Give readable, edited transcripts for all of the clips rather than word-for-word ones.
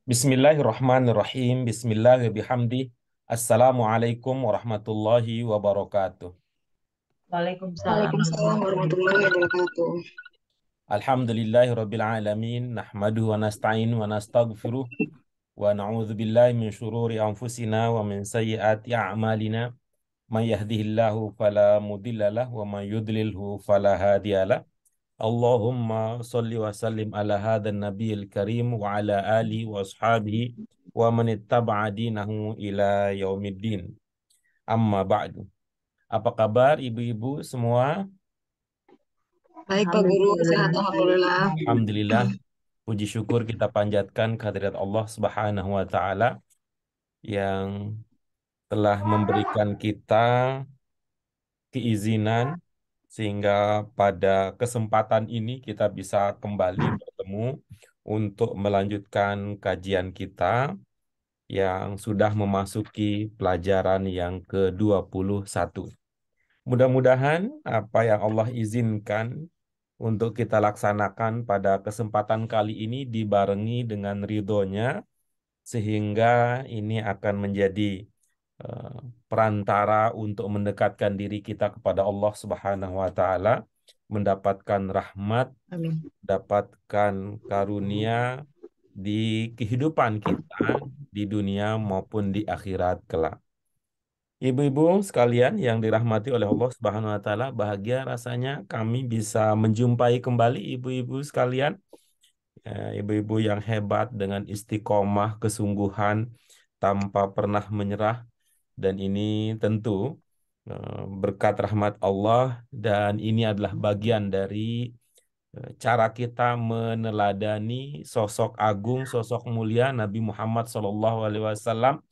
Bismillahirrahmanirrahim. Bismillahirrahmanirrahim. Assalamualaikum warahmatullahi wabarakatuh. Waalaikumsalam Waalaikumsalam warahmatullahi warahmatullahi wabarakatuh. Alhamdulillahirabbil alamin. Nahmaduhu wa nasta'in wa nastaghfiruh wa na'udzu billahi min syururi anfusina wa min sayyiati a'malina. May yahdihillahu fala mudhillalah wa may yudlilhu fala hadiyalah. Allahumma sholli wa sallim ala hadzal nabiyil karim wa ala alihi wa ashabihi wa man ittaba'a dinahu ila yaumiddin. Amma ba'du. Apa kabar ibu-ibu semua? Baik Pak Guru, sehat Alhamdulillah. Alhamdulillah. Alhamdulillah. Puji syukur kita panjatkan kehadirat Allah Subhanahu wa taala yang telah memberikan kita keizinan sehingga pada kesempatan ini kita bisa kembali bertemu untuk melanjutkan kajian kita yang sudah memasuki pelajaran yang ke-21. Mudah-mudahan apa yang Allah izinkan untuk kita laksanakan pada kesempatan kali ini dibarengi dengan ridhonya, sehingga ini akan menjadi eh, perantara untuk mendekatkan diri kita kepada Allah Subhanahu wa taala, mendapatkan rahmat, Amin. mendapatkan karunia di kehidupan kita di dunia maupun di akhirat kelak. Ibu-ibu sekalian yang dirahmati oleh Allah Subhanahu wa taala, bahagia rasanya kami bisa menjumpai kembali ibu-ibu sekalian, ibu-ibu yang hebat dengan istiqomah, kesungguhan tanpa pernah menyerah, dan ini tentu berkat rahmat Allah, dan ini adalah bagian dari cara kita meneladani sosok agung, sosok mulia Nabi Muhammad SAW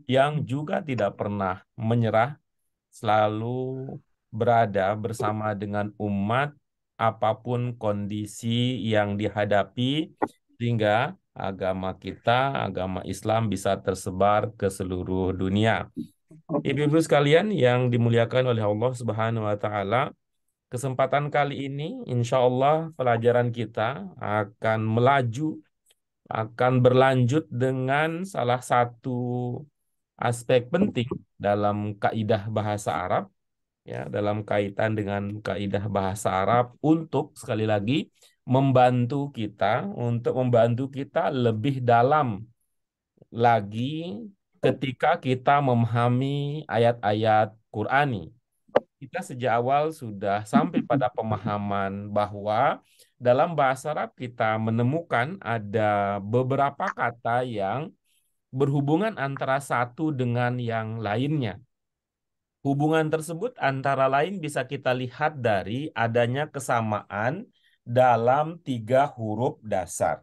yang juga tidak pernah menyerah, selalu berada bersama dengan umat apapun kondisi yang dihadapi, sehingga agama kita, agama Islam bisa tersebar ke seluruh dunia. Ibu-ibu sekalian yang dimuliakan oleh Allah Subhanahu wa taala, kesempatan kali ini insya Allah pelajaran kita akan melaju, akan berlanjut dengan salah satu aspek penting dalam kaidah bahasa Arab, ya, dalam kaitan dengan kaidah bahasa Arab, untuk sekali lagi membantu kita lebih dalam lagi ketika kita memahami ayat-ayat Qur'ani. Kita sejak awal sudah sampai pada pemahaman bahwa dalam bahasa Arab kita menemukan ada beberapa kata yang berhubungan antara satu dengan yang lainnya. Hubungan tersebut antara lain bisa kita lihat dari adanya kesamaan dalam 3 huruf dasar.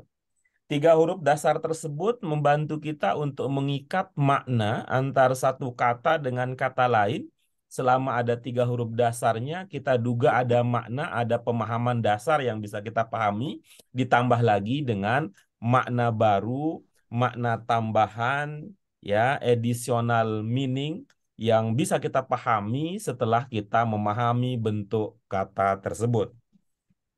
3 huruf dasar tersebut membantu kita untuk mengikat makna antar satu kata dengan kata lain. Selama ada 3 huruf dasarnya, kita duga ada makna, ada pemahaman dasar yang bisa kita pahami, ditambah lagi dengan makna baru, makna tambahan, ya, additional meaning yang bisa kita pahami setelah kita memahami bentuk kata tersebut.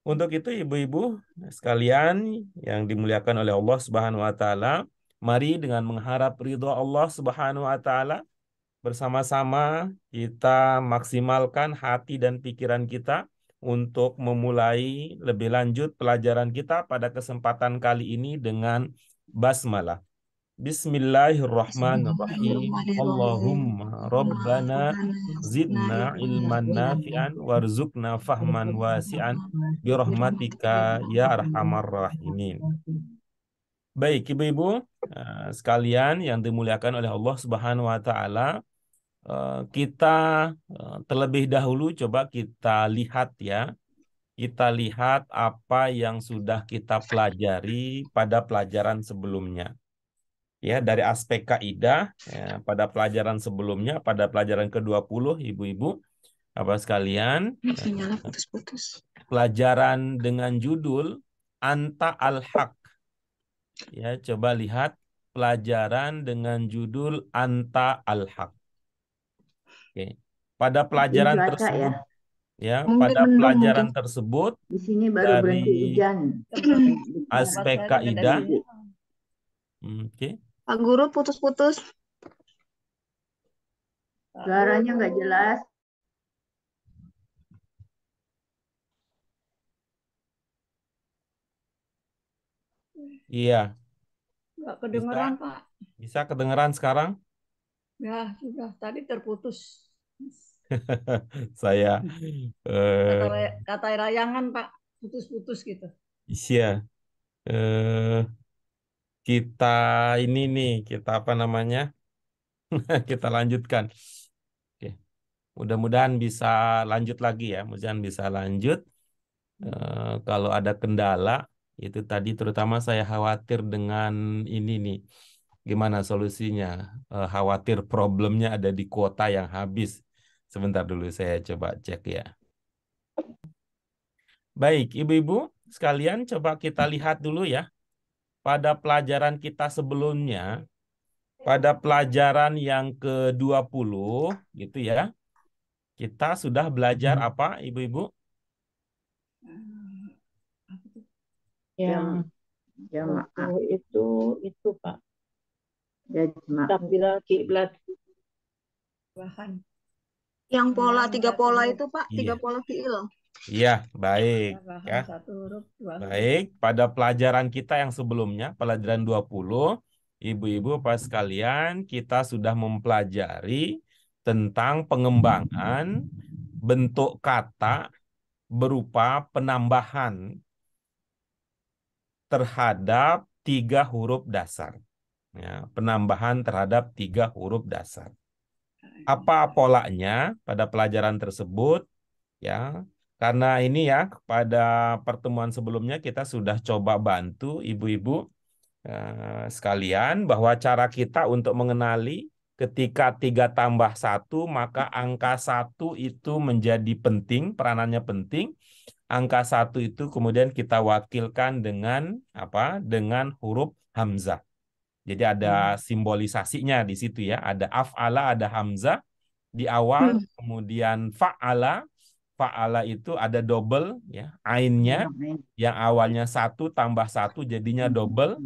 Untuk itu ibu-ibu sekalian yang dimuliakan oleh Allah Subhanahu wa taala, mari dengan mengharap ridho Allah Subhanahu wa taala, bersama-sama kita maksimalkan hati dan pikiran kita untuk memulai lebih lanjut pelajaran kita pada kesempatan kali ini dengan basmalah. Bismillahirrahmanirrahim. Bismillahirrahmanirrahim. Allahumma Rabbana zidna ilman nafi'an warzuqna fahman wasi'an birahmatika ya arhamar rahimin. Baik, ibu-ibu sekalian yang dimuliakan oleh Allah Subhanahu wa taala, kita terlebih dahulu coba kita lihat, ya. Kita lihat apa yang sudah kita pelajari pada pelajaran sebelumnya. Ya, dari aspek kaidah, ya, pada pelajaran sebelumnya, pada pelajaran ke-20, ibu-ibu apa sekalian, Sinyalnya putus-putus. pelajaran dengan judul Anta al-Haq. Ya, coba lihat pelajaran dengan judul Anta al-Haq. Oke. Pada pelajaran cuaca tersebut, ya. pada Mungkin pelajaran tersebut, Di sini baru dari berhenti hujan. aspek kaidah, Oke. Pak Guru putus-putus. Suaranya nggak jelas. Iya, Nggak bisa kedengeran, Pak. bisa kedengeran sekarang? Ya, sudah. Tadi terputus. Saya Kata, eh kata rayangan, Pak. Putus-putus gitu. iya eh kita ini nih kita apa namanya? Kita lanjutkan. Oke. Mudah-mudahan bisa lanjut lagi ya. Mudah-mudahan bisa lanjut. Kalau ada kendala itu tadi terutama saya khawatir dengan ini nih. Gimana solusinya? Khawatir problemnya ada di kuota yang habis. Sebentar dulu saya coba cek ya. Baik, ibu-ibu sekalian coba kita lihat dulu ya. Pada pelajaran kita sebelumnya, pada pelajaran yang ke-20 gitu ya. Kita sudah belajar apa, ibu-ibu? Jam Yang jamaah itu Pak, jamaah. takbiral kiblat. Bahan. Yang pola, Tambahan 3 satu pola huruf. itu Pak, Iya. 3 pola fiil. Iya, baik Tambahan ya. 1 huruf, 2 huruf. Baik, pada pelajaran kita yang sebelumnya, pelajaran 20, ibu-ibu Bapak sekalian, kita sudah mempelajari tentang pengembangan bentuk kata berupa penambahan terhadap 3 huruf dasar. Ya, penambahan terhadap 3 huruf dasar. Apa polanya pada pelajaran tersebut? Ya, karena ini ya pada pertemuan sebelumnya kita sudah coba bantu ibu-ibu sekalian bahwa cara kita untuk mengenali ketika 3 tambah 1 maka angka 1 itu menjadi penting, peranannya penting. Angka 1 itu kemudian kita wakilkan dengan apa? Dengan huruf hamzah. Jadi ada simbolisasinya di situ ya. Ada af'ala, ada hamzah di awal, kemudian fa'ala. Fa'ala itu ada double ya, ainnya yang awalnya 1 tambah 1 jadinya double.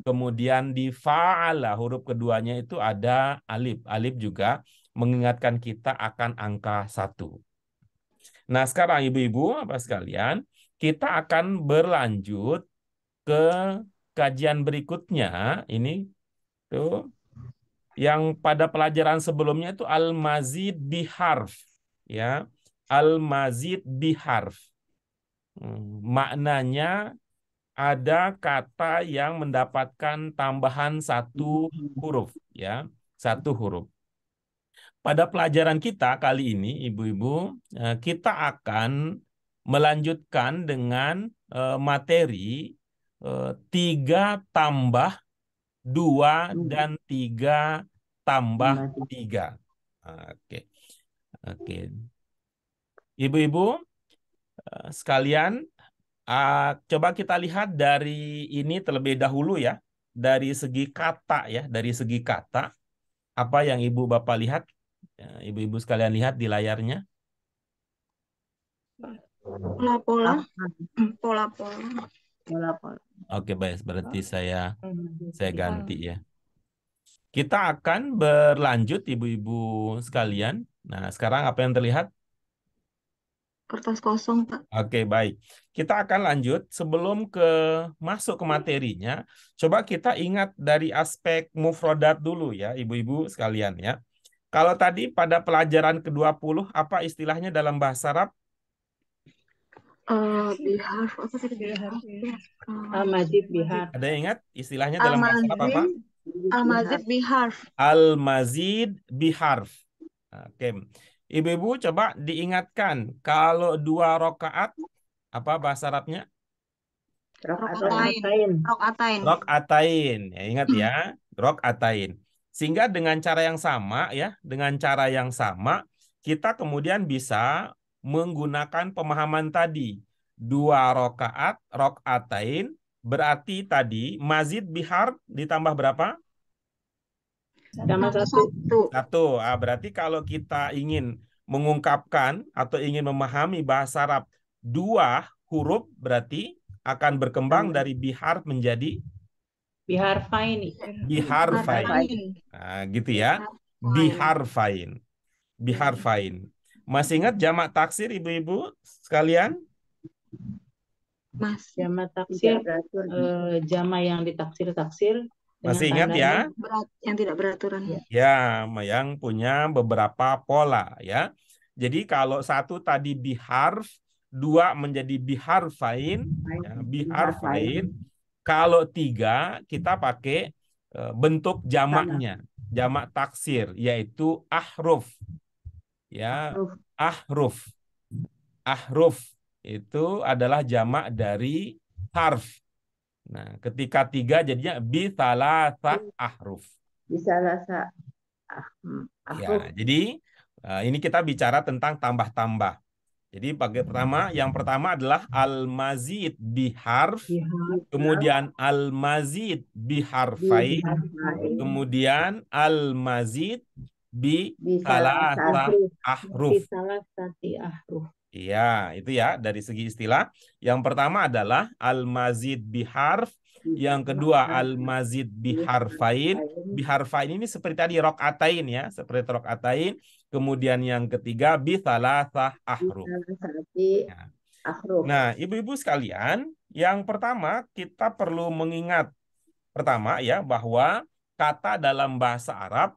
Kemudian di fa'ala huruf keduanya itu ada alif. Alif juga mengingatkan kita akan angka 1. Nah, sekarang ibu-ibu apa sekalian, kita akan berlanjut ke kajian berikutnya. Ini tuh yang pada pelajaran sebelumnya itu al-mazid biharf ya. Al-mazid biharf. Maknanya ada kata yang mendapatkan tambahan 1 huruf ya, 1 huruf. Pada pelajaran kita kali ini ibu-ibu, kita akan melanjutkan dengan materi 3 tambah 2 dan 3 tambah 3. Oke. Oke. Ibu-ibu sekalian, coba kita lihat dari ini terlebih dahulu ya. Dari segi kata ya, dari segi kata. Apa yang Ibu Bapak lihat? Ibu-ibu sekalian lihat di layarnya. Pola-pola. Pola-pola. Pola-pola. Oke, baik. Berarti saya ganti ya. Kita akan berlanjut ibu-ibu sekalian. Nah, sekarang apa yang terlihat? Kertas kosong Pak. Oke, baik. Kita akan lanjut. Sebelum masuk ke materinya, coba kita ingat dari aspek mufrodat dulu ya, ibu-ibu sekalian ya. Kalau tadi pada pelajaran ke-20, apa istilahnya dalam bahasa Arab? Bihar, apa tadi? Bihar. Al-Mazid bihar. Ada yang ingat istilahnya dalam bahasa Arab apa? Al-Mazid biharf. Al-mazid biharf. Oke. Ibu-ibu coba diingatkan, kalau 2 rakaat, apa bahasa Arabnya? Rokaatain. Rokaatain. Ya, ingat ya, rokaatain. Sehingga dengan cara yang sama ya, kita kemudian bisa menggunakan pemahaman tadi. 2 rakaat, rokaatain, berarti tadi mazid bihar ditambah berapa? Sama 1. 1. Berarti kalau kita ingin mengungkapkan atau ingin memahami bahasa Arab 2 huruf berarti akan berkembang dari bihar menjadi Biharfaini. Biharfain. Harfain. Nah, gitu ya. Biharfain. Biharfain. Masih ingat jamak taksir ibu-ibu sekalian? Mas. Jamak taksir, Tidak beratur. jama yang ditaksir-taksir dengan Masih ingat ya? tandanya Yang tidak beraturan. Ya, yang punya beberapa pola ya. Jadi kalau satu tadi biharf, dua menjadi biharfain, ya, biharfain. Kalau tiga kita pakai bentuk jamaknya, jamak taksir, yaitu ahruf. Ya, ahruf. Ahruf itu adalah jamak dari harf. Nah, ketika tiga jadinya bithalatha ahruf. Bisa rasa Ya, jadi ini kita bicara tentang tambah-tambah. Jadi yang pertama adalah al-mazid biharf, kemudian al-mazid biharfain, kemudian al-mazid bi salasah ahruf. salasati ahruf. Iya, itu ya dari segi istilah. Yang pertama adalah al-mazid biharf, yang kedua al-mazid biharfain. Biharfain ini seperti tadi rokaatain ya, seperti rokaatain. Kemudian yang ketiga bithalasah ahruf. Ya. Nah, ibu-ibu sekalian, yang pertama kita perlu mengingat pertama ya bahwa kata dalam bahasa Arab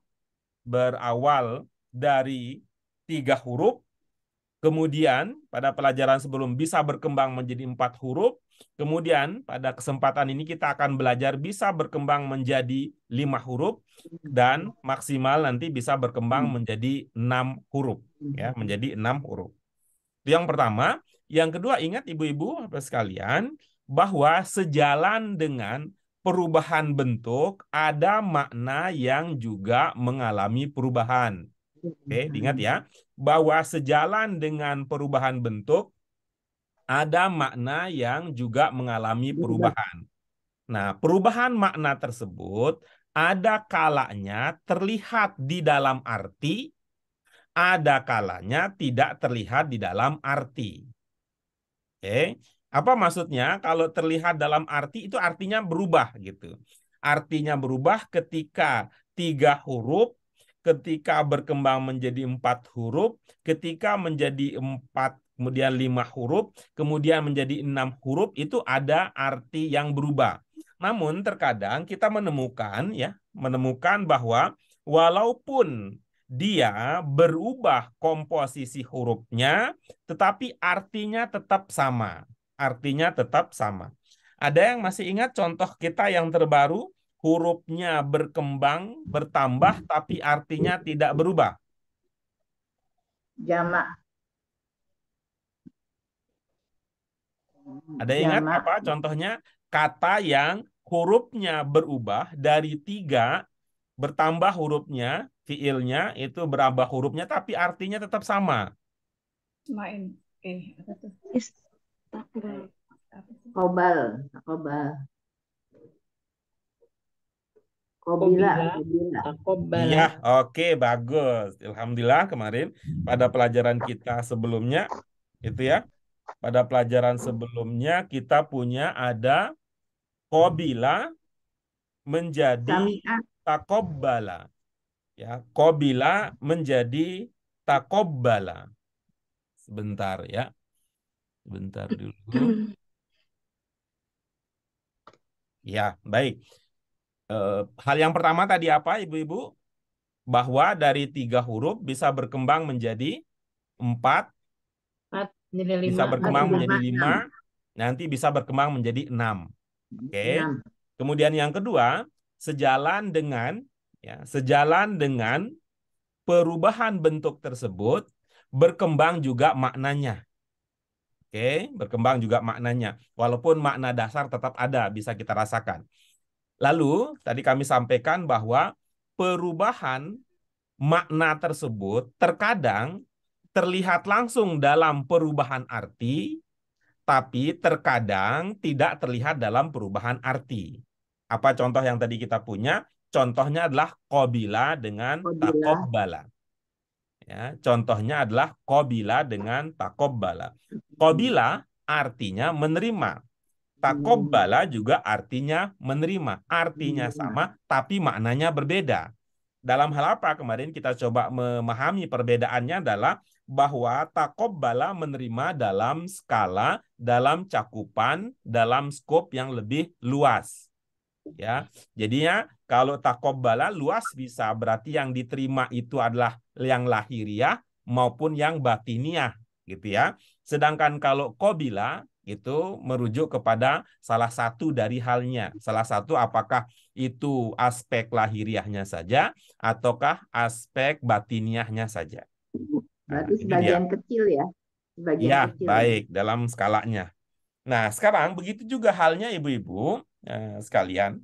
berawal dari 3 huruf. Kemudian pada pelajaran sebelum bisa berkembang menjadi 4 huruf. Kemudian pada kesempatan ini kita akan belajar bisa berkembang menjadi 5 huruf. Dan maksimal nanti bisa berkembang menjadi 6 huruf. Ya, menjadi 6 huruf. Itu yang pertama. Yang kedua, ingat ibu-ibu Bapak sekalian, bahwa sejalan dengan perubahan bentuk ada makna yang juga mengalami perubahan. Oke, diingat ya, bahwa sejalan dengan perubahan bentuk, ada makna yang juga mengalami perubahan. Nah, perubahan makna tersebut ada kalanya terlihat di dalam arti, ada kalanya tidak terlihat di dalam arti. Oke, apa maksudnya? Kalau terlihat dalam arti itu artinya berubah gitu. Artinya berubah ketika 3 huruf, ketika berkembang menjadi 4 huruf, ketika menjadi 4, kemudian 5 huruf, kemudian menjadi 6 huruf, itu ada arti yang berubah. Namun terkadang kita menemukan bahwa walaupun dia berubah komposisi hurufnya, tetapi artinya tetap sama. Artinya tetap sama. Ada yang masih ingat contoh kita yang terbaru? Hurufnya berkembang, bertambah, tapi artinya tidak berubah. Jamak. Ada yang ingat apa contohnya? Kata yang hurufnya berubah dari 3, bertambah hurufnya, fiilnya itu berambah hurufnya, tapi artinya tetap sama. Main. Apa tuh? Istakbal. Kobal. Kobila. Takobbala. Iya, oke, bagus. Alhamdulillah kemarin pada pelajaran kita sebelumnya, itu ya, pada pelajaran sebelumnya kita punya ada kobila menjadi takobbala. Ya, kobila menjadi takobbala. Sebentar ya. Sebentar dulu. Ya, baik. Hal yang pertama tadi apa, ibu-ibu? Bahwa dari 3 huruf bisa berkembang menjadi 4, bisa berkembang menjadi 5, nanti bisa berkembang menjadi 6. Oke. Kemudian yang kedua, sejalan dengan perubahan bentuk tersebut, berkembang juga maknanya. Oke, berkembang juga maknanya. Walaupun makna dasar tetap ada, bisa kita rasakan. Lalu, tadi kami sampaikan bahwa perubahan makna tersebut terkadang terlihat langsung dalam perubahan arti, tapi terkadang tidak terlihat dalam perubahan arti. Apa contoh yang tadi kita punya? Contohnya adalah qobila dengan takobbala. Ya, contohnya adalah qobila dengan takobbala. Qobila artinya menerima. Taqabbala juga artinya menerima. Artinya sama, tapi maknanya berbeda. Dalam hal apa? Kemarin kita coba memahami perbedaannya adalah bahwa taqabbala menerima dalam skala, dalam cakupan, dalam skop yang lebih luas. Ya, jadinya kalau taqabbala luas bisa berarti yang diterima itu adalah yang lahiriah maupun yang batiniah, gitu ya. Sedangkan kalau qabila itu merujuk kepada salah satu dari halnya. Salah satu apakah itu aspek lahiriahnya saja ataukah aspek batiniahnya saja. Nah, Berarti ini dia. sebagian kecil ya. Sebagian Ya, kecil. baik dalam skalanya. Nah, sekarang begitu juga halnya ibu-ibu sekalian.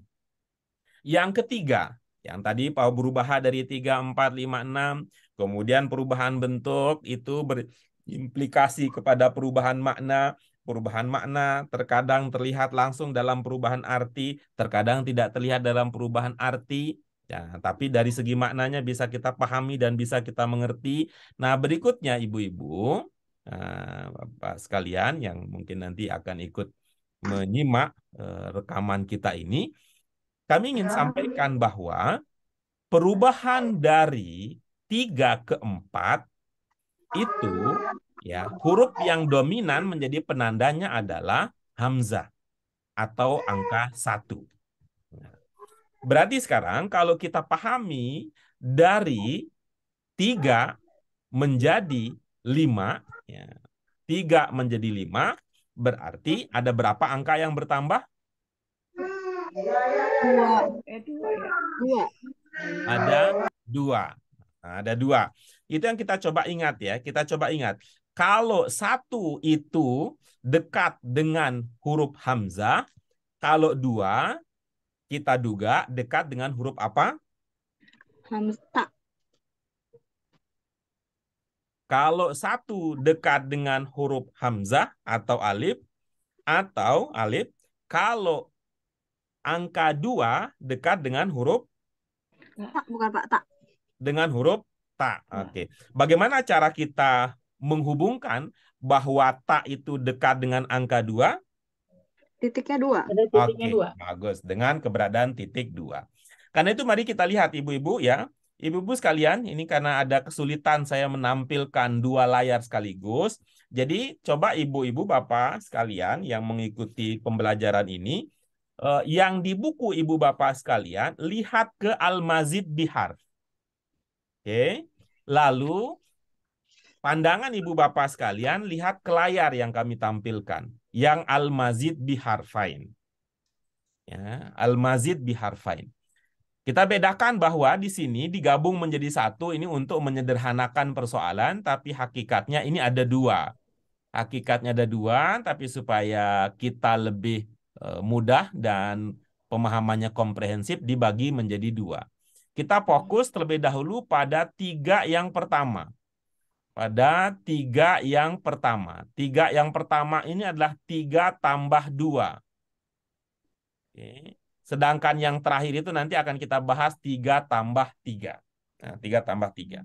Yang ketiga, yang tadi perubahan dari 3, 4, 5, 6, kemudian perubahan bentuk itu berimplikasi kepada perubahan makna. Perubahan makna terkadang terlihat langsung dalam perubahan arti, terkadang tidak terlihat dalam perubahan arti. Ya, tapi dari segi maknanya bisa kita pahami dan bisa kita mengerti. Nah, berikutnya ibu-ibu, Bapak sekalian yang mungkin nanti akan ikut menyimak rekaman kita ini, kami ingin sampaikan bahwa perubahan dari 3 ke 4 itu ya huruf yang dominan menjadi penandanya adalah hamzah atau angka 1. Berarti sekarang kalau kita pahami dari 3 menjadi 5, ya, 3 menjadi 5, berarti ada berapa angka yang bertambah? 2. Dua ya. 2. Ada 2. Nah, ada 2. Itu yang kita coba ingat ya. Kita coba ingat. Kalau 1 itu dekat dengan huruf hamzah, kalau 2 kita duga dekat dengan huruf apa? Hamzah. Kalau 1 dekat dengan huruf hamzah atau alif, kalau angka 2 dekat dengan huruf Tak, bukan Pak, tak. dengan huruf ta. Oke. Bagaimana cara kita menghubungkan bahwa ta itu dekat dengan angka 2? Titiknya 2. Ada titiknya Oke, 2. bagus. Dengan keberadaan titik 2. Karena itu mari kita lihat ibu-ibu ya. Ibu-ibu sekalian, ini karena ada kesulitan saya menampilkan 2 layar sekaligus. Jadi coba ibu-ibu bapak sekalian yang mengikuti pembelajaran ini, yang di buku ibu bapak sekalian, lihat ke Al-Mazid Bihar. Oke. Lalu pandangan ibu bapak sekalian lihat ke layar yang kami tampilkan, yang Al-Mazid Biharfain. Ya, Al-Mazid Biharfain. Kita bedakan bahwa di sini digabung menjadi satu ini untuk menyederhanakan persoalan, tapi hakikatnya ini ada 2. Hakikatnya ada 2, tapi supaya kita lebih mudah dan pemahamannya komprehensif dibagi menjadi 2. Kita fokus terlebih dahulu pada 3 yang pertama. Pada 3 yang pertama. 3 yang pertama ini adalah 3 tambah 2. Oke. Sedangkan yang terakhir itu nanti akan kita bahas 3 tambah 3. Nah, 3 tambah 3.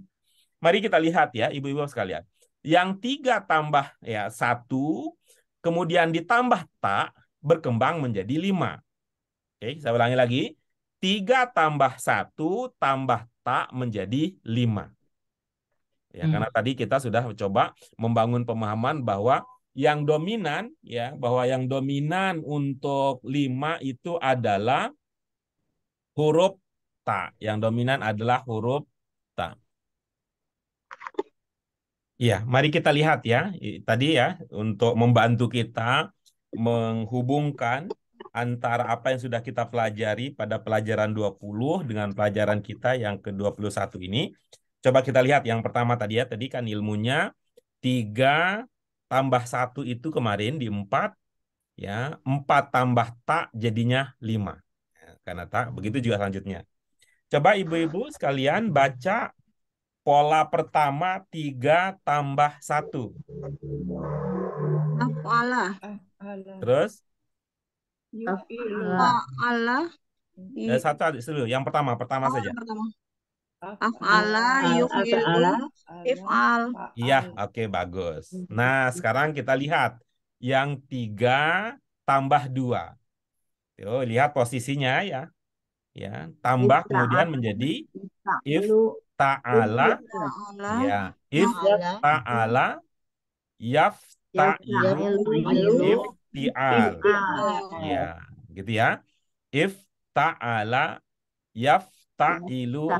Mari kita lihat ya, ibu-ibu sekalian. Yang 3 tambah 1, kemudian ditambah tak, berkembang menjadi 5. Oke, saya ulangi lagi. 3 tambah 1 tambah tak menjadi 5. Ya, karena tadi kita sudah coba membangun pemahaman bahwa yang dominan ya, bahwa yang dominan untuk 5 itu adalah huruf ta. Yang dominan adalah huruf ta. Ya, mari kita lihat ya. Tadi ya untuk membantu kita menghubungkan antara apa yang sudah kita pelajari pada pelajaran 20 dengan pelajaran kita yang ke-21 ini. Coba kita lihat yang pertama tadi ya. Tadi kan ilmunya 3 tambah 1 itu kemarin di 4. Ya, 4 tambah tak jadinya 5. Ya, karena tak, begitu juga selanjutnya. Coba ibu-ibu sekalian baca pola pertama 3 tambah 1. Af'ala. Alah. Terus? Yufilu. Fa'ala. Satu dulu. Yang pertama saja. Yang pertama. Af'ala, yufilu, if'al. Iya, oke, bagus. Nah, sekarang kita lihat yang 3 tambah 2. Tuh, lihat posisinya ya. Ya, tambah kemudian menjadi if ta'ala, Ta'ala ya, if ta'ala yafta'ilu iftial. Ya, gitu ya. If ta'ala yafta'ilu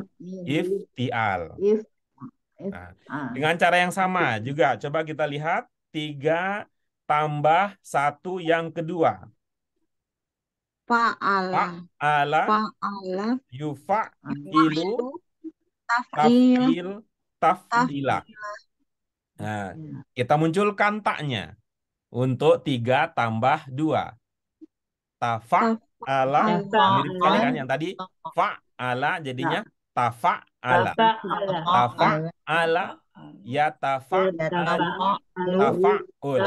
iftial. Nah, dengan cara yang sama juga coba kita lihat 3 tambah 1 yang kedua. Fa'ala Fa'ala Fa'ala yufa'ilu Taf'il taf'ilah. Nah, kita munculkan taknya untuk 3 tambah 2. Tafa'ala, mirip sekali kan yang tadi fa'ala jadinya tafa'ala. Tafa'ala yatafa'alu tafa'ul.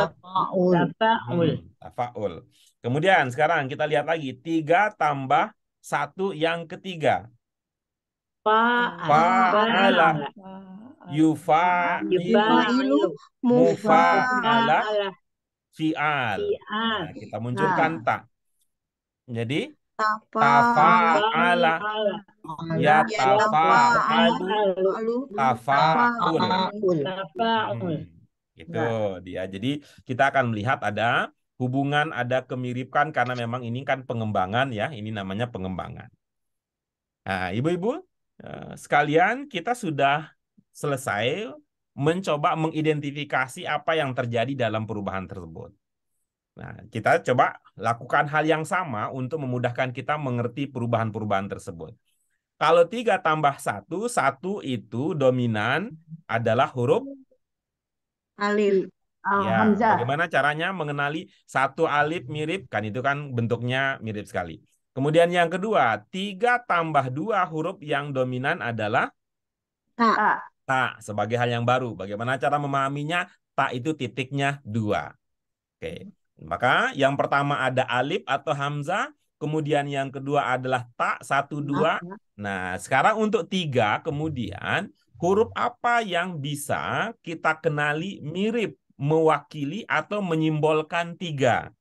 Tafa'ul. Kemudian sekarang kita lihat lagi 3 tambah 1 yang ketiga. Fa'ala yufa'ilu mufa'ala fi'al. Nah, kita munculkan tak. Jadi tafa'ala yatafa'alu tafa'ul. Gitu dia. Jadi kita akan melihat ada hubungan, ada kemiripan karena memang ini kan pengembangan ya. Ini namanya pengembangan. Nah, ibu-ibu sekalian, kita sudah selesai mencoba mengidentifikasi apa yang terjadi dalam perubahan tersebut. Nah, kita coba lakukan hal yang sama untuk memudahkan kita mengerti perubahan-perubahan tersebut. Kalau 3 tambah 1, 1 itu dominan adalah huruf alif. ya. Bagaimana caranya mengenali satu alif mirip? Kan itu kan bentuknya mirip sekali. Kemudian yang kedua, 3 tambah 2 huruf yang dominan adalah tak sebagai hal yang baru. Bagaimana cara memahaminya? Tak itu titiknya 2. Oke. Maka yang pertama ada alif atau hamzah, kemudian yang kedua adalah tak 1, 2. Nah, sekarang untuk 3, kemudian huruf apa yang bisa kita kenali mirip, mewakili atau menyimbolkan 3?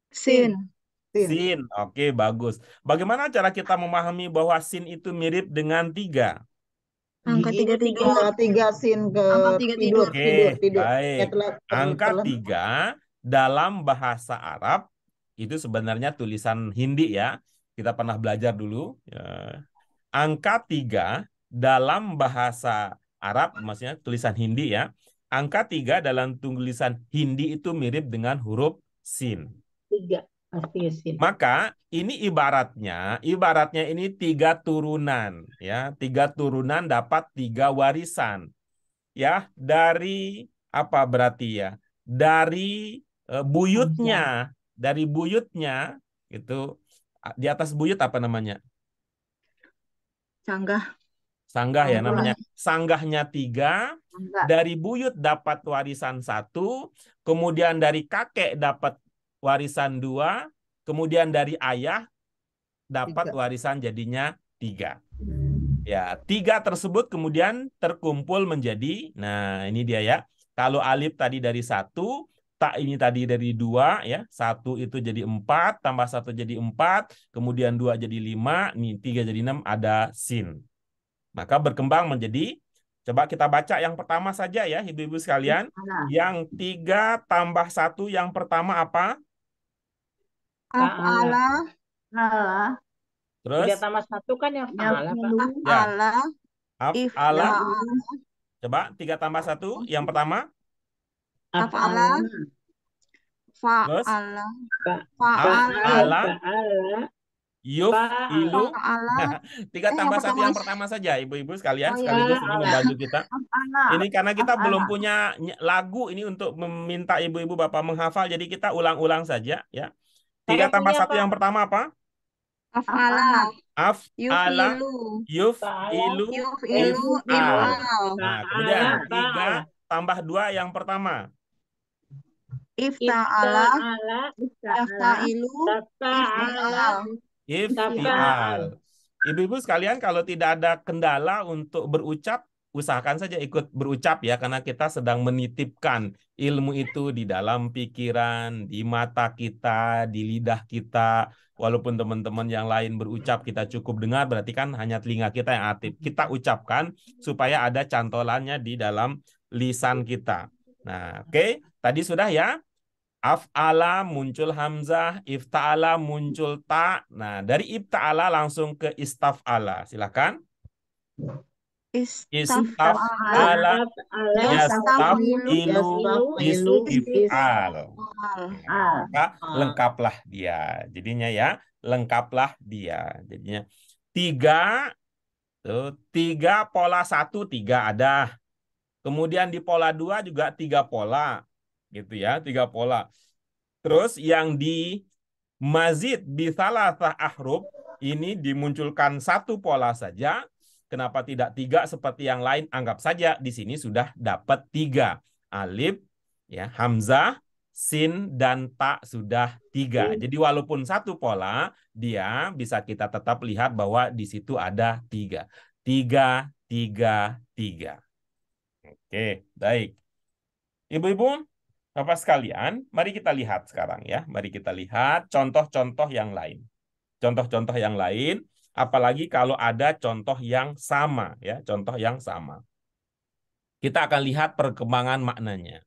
Sin. Sin. Oke, bagus. Bagaimana cara kita memahami bahwa sin itu mirip dengan 3? Angka 33. 3 sin ke Angka 3 tidur. Oke, baik. Angka 3 dalam bahasa Arab itu sebenarnya tulisan Hindi ya. Kita pernah belajar dulu. Angka 3 dalam bahasa Arab, maksudnya tulisan Hindi ya. Angka 3 dalam tulisan Hindi itu mirip dengan huruf sin. 3 artinya sin. Maka ini ibaratnya ini 3 turunan ya. 3 turunan dapat 3 warisan. Ya, dari apa berarti ya? Dari buyutnya, itu di atas buyut apa namanya? Sanggah ya namanya. Sanggahnya 3, dari buyut dapat warisan 1, kemudian dari kakek dapat warisan 2, kemudian dari ayah dapat warisan jadinya 3. Ya, 3 tersebut kemudian terkumpul menjadi, nah ini dia ya. Kalau alif tadi dari 1, tak ini tadi dari 2 ya. 1 itu jadi 4, tambah 1 jadi 4, kemudian 2 jadi 5, nih 3 jadi 6, ada sin. Maka berkembang menjadi, coba kita baca yang pertama saja ya ibu-ibu sekalian. Yang 3 tambah 1 yang pertama apa? Af'ala. Terus 3 tambah 1 kan yang fa'ala, Pak. Af'ala. af'ala. Coba 3 tambah 1 yang pertama. Af'ala. Terus Fa'ala. af'ala. Yuf'ilu. Fa'ala. 3 tambah 1 yang pertama saja ibu-ibu sekalian, sekaligus ini membantu kita. Ini karena kita belum punya lagu ini untuk meminta ibu-ibu bapak menghafal, jadi kita ulang-ulang saja ya. 3 tambah 1 yang pertama apa? Af'ala. Af'ala. Yuf'ilu. If'al. Nah, kemudian 3 tambah 2 yang pertama. Ifta'ala. Yafta'ilu. If'al. Ibu-ibu sekalian, kalau tidak ada kendala untuk berucap, usahakan saja ikut berucap ya, karena kita sedang menitipkan ilmu itu di dalam pikiran, di mata kita, di lidah kita. Walaupun teman-teman yang lain berucap kita cukup dengar, berarti kan hanya telinga kita yang aktif. Kita ucapkan supaya ada cantolannya di dalam lisan kita. Nah, oke. Tadi sudah ya. Af'ala muncul hamzah, ifta'ala muncul ta. Nah, dari ifta'ala langsung ke istaf'ala. Silakan. Istaf'ala, yastafilu, istif'al. Maka lengkaplah dia. Jadinya ya, lengkaplah dia. Jadinya tiga pola 1, 3 ada. Kemudian di pola 2 juga 3 pola. Gitu ya, 3 pola. Terus yang di mazid bisalasah ahruf ini dimunculkan 1 pola saja. Kenapa tidak 3 seperti yang lain? Anggap saja di sini sudah dapat 3. Alif, ya, hamzah, sin, dan ta sudah 3. Jadi walaupun 1 pola, dia bisa kita tetap lihat bahwa di situ ada 3. 3, 3, 3. Oke, baik. Ibu-ibu, Bapak sekalian, mari kita lihat sekarang ya. Mari kita lihat contoh-contoh yang lain. Contoh-contoh yang lain, apalagi kalau ada contoh yang sama ya, contoh yang sama. Kita akan lihat perkembangan maknanya.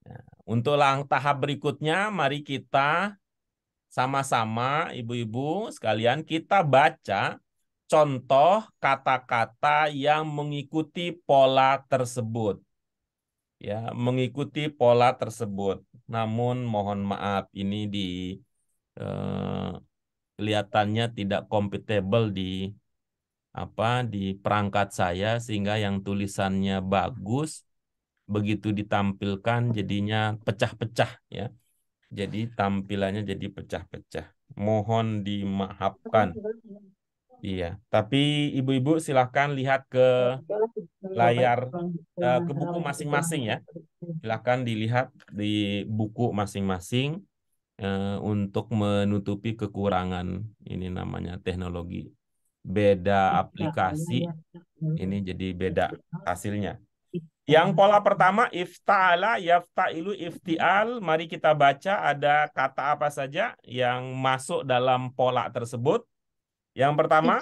Nah, untuk tahap berikutnya, mari kita sama-sama ibu-ibu sekalian kita baca contoh kata-kata yang mengikuti pola tersebut. Ya, mengikuti pola tersebut. Namun mohon maaf ini kelihatannya tidak compatible di perangkat saya, sehingga yang tulisannya bagus begitu ditampilkan jadinya pecah-pecah ya. Jadi tampilannya jadi pecah-pecah. Mohon dimaafkan. Iya, tapi ibu-ibu silahkan lihat ke layar ke buku masing-masing ya. Silahkan dilihat di buku masing-masing untuk menutupi kekurangan. Ini namanya teknologi. Beda aplikasi, ini jadi beda hasilnya. Yang pola pertama, ifta'ala, yafta'ilu, ifti'al. Mari kita baca ada kata apa saja yang masuk dalam pola tersebut. Yang pertama,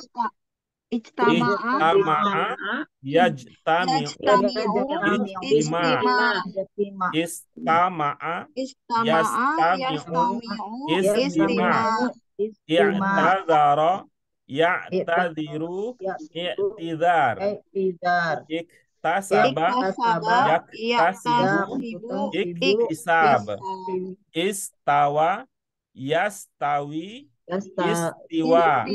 ijtama'a, yajtami'u, istama'a, yastami'u, istima', i'tadzara, ya'tadziru, i'tizar, iktasaba, yaktasibu, iktisab, istawa, yastawi, istiwa,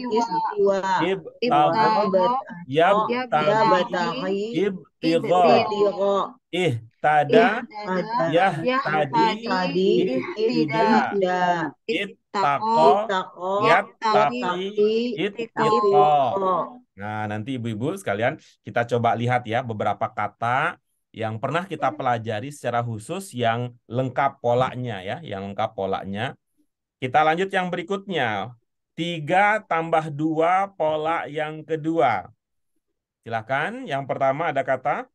ibtagha, yabtaghi, ibtigha, ihtada, yahtadi, ihtida, ittaqa, yattaqi, ittaqa. Nah, nanti ibu-ibu sekalian kita coba lihat ya beberapa kata yang pernah kita pelajari secara khusus yang lengkap polanya ya, yang lengkap polanya. Kita lanjut yang berikutnya. 3 tambah 2 pola yang kedua. Silakan. Yang pertama ada kata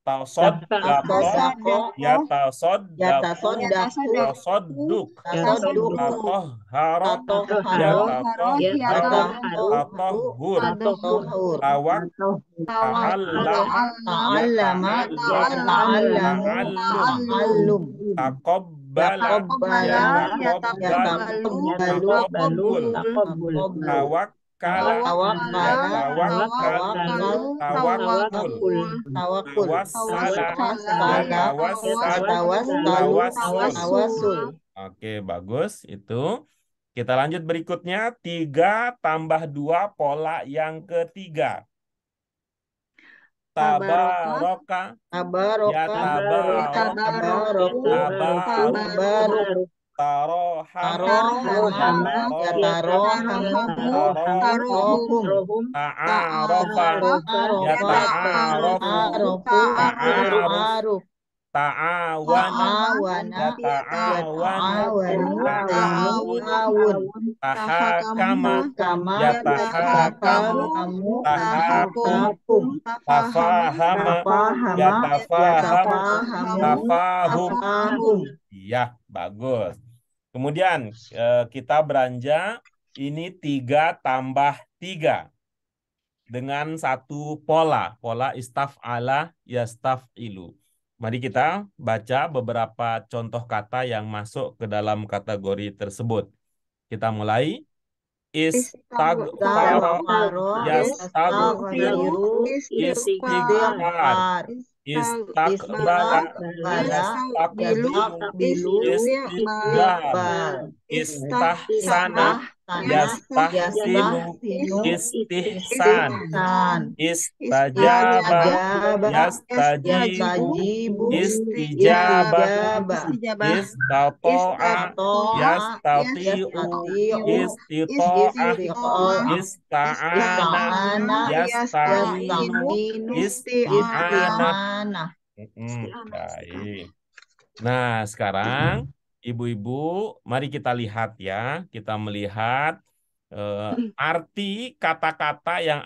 tasoddaqo, tasodduk, tatahhara, tatahhur, ta'allama, ta'allum, taqabbala, yataqabbal, tawakkala, tawakkul, tawassul. Oke, bagus. Itu. Kita lanjut berikutnya. 3 tambah 2 pola yang ketiga. Tabaraka, tabaruk, taroham, ta'arofa, yata'aruf, Yata'awana. ta'awana, Yata'awanu. ta'awun, Ta'awun. Tahakama. tahakama, Yatahakamu. tahakamu, Tahakum. tahakum, tafahama, Tafahama. Yatafahamu. Tafahum. tafahum. Iya, bagus. Kemudian kita beranjak ini 3 tambah 3 dengan satu pola istaf'ala yastaf'ilu. Mari kita baca beberapa contoh kata yang masuk ke dalam kategori tersebut. Kita mulai. Istaghfara yastaghfiru istighfar. Istakbala yastakbilu istikbar. Istahsana yastahsinu istihsan. Istajaba yastajibu istijabah. Istata'a yastati'u istita'ah. Ista'ana yasta'inu isti'anah. Baik. Nah, sekarang ibu-ibu, mari kita lihat ya. Kita melihat arti kata-kata yang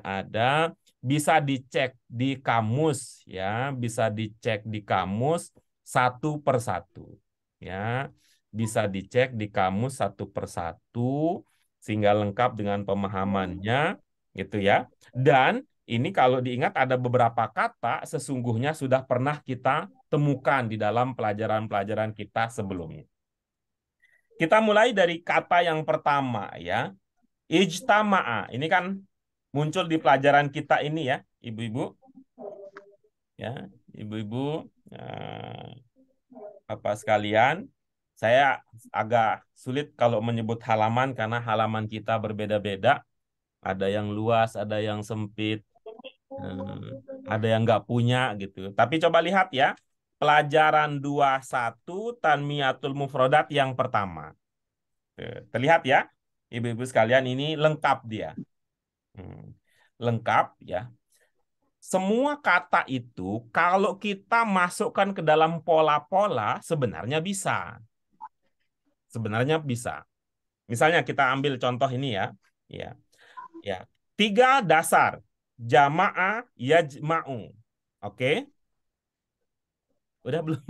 ada, bisa dicek di kamus ya, bisa dicek di kamus satu persatu ya, bisa dicek di kamus satu persatu sehingga lengkap dengan pemahamannya gitu ya. Dan ini kalau diingat ada beberapa kata sesungguhnya sudah pernah kita temukan di dalam pelajaran-pelajaran kita sebelumnya. Kita mulai dari kata yang pertama ya. Ijtama'a. Ini kan muncul di pelajaran kita ini ya, ibu-ibu. Ya, ibu-ibu Bapak sekalian, saya agak sulit kalau menyebut halaman karena halaman kita berbeda-beda. Ada yang luas, ada yang sempit, ada yang nggak punya gitu. Tapi coba lihat ya, pelajaran 21 Tanmiyatul Mufrodat yang pertama. Terlihat ya, ibu-ibu sekalian, ini lengkap dia. Lengkap ya. Semua kata itu kalau kita masukkan ke dalam pola-pola sebenarnya bisa. Sebenarnya bisa. Misalnya kita ambil contoh ini ya. Ya. 3 dasar. Jama'a yajma'u. Oke? Udah belum?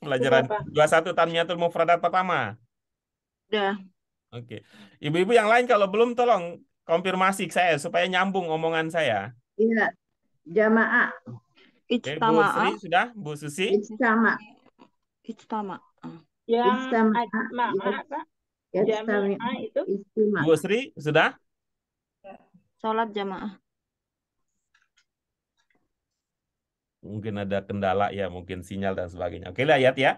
Pelajaran 21 Tanmiyatul Mufradat pertama. Udah. Oke. Ibu-ibu yang lain kalau belum tolong konfirmasi ke saya supaya nyambung omongan saya. Iya. Jamaah. Oke, Bu Sri sudah? Bu Susi? Ijtama. Yang Ijtama. ajma'a, Pak. Yajtami. Jami'ah itu. Istima. Bu Sri sudah? Sholat jamaah. Mungkin ada kendala ya, mungkin sinyal dan sebagainya. Oke, lihat ya.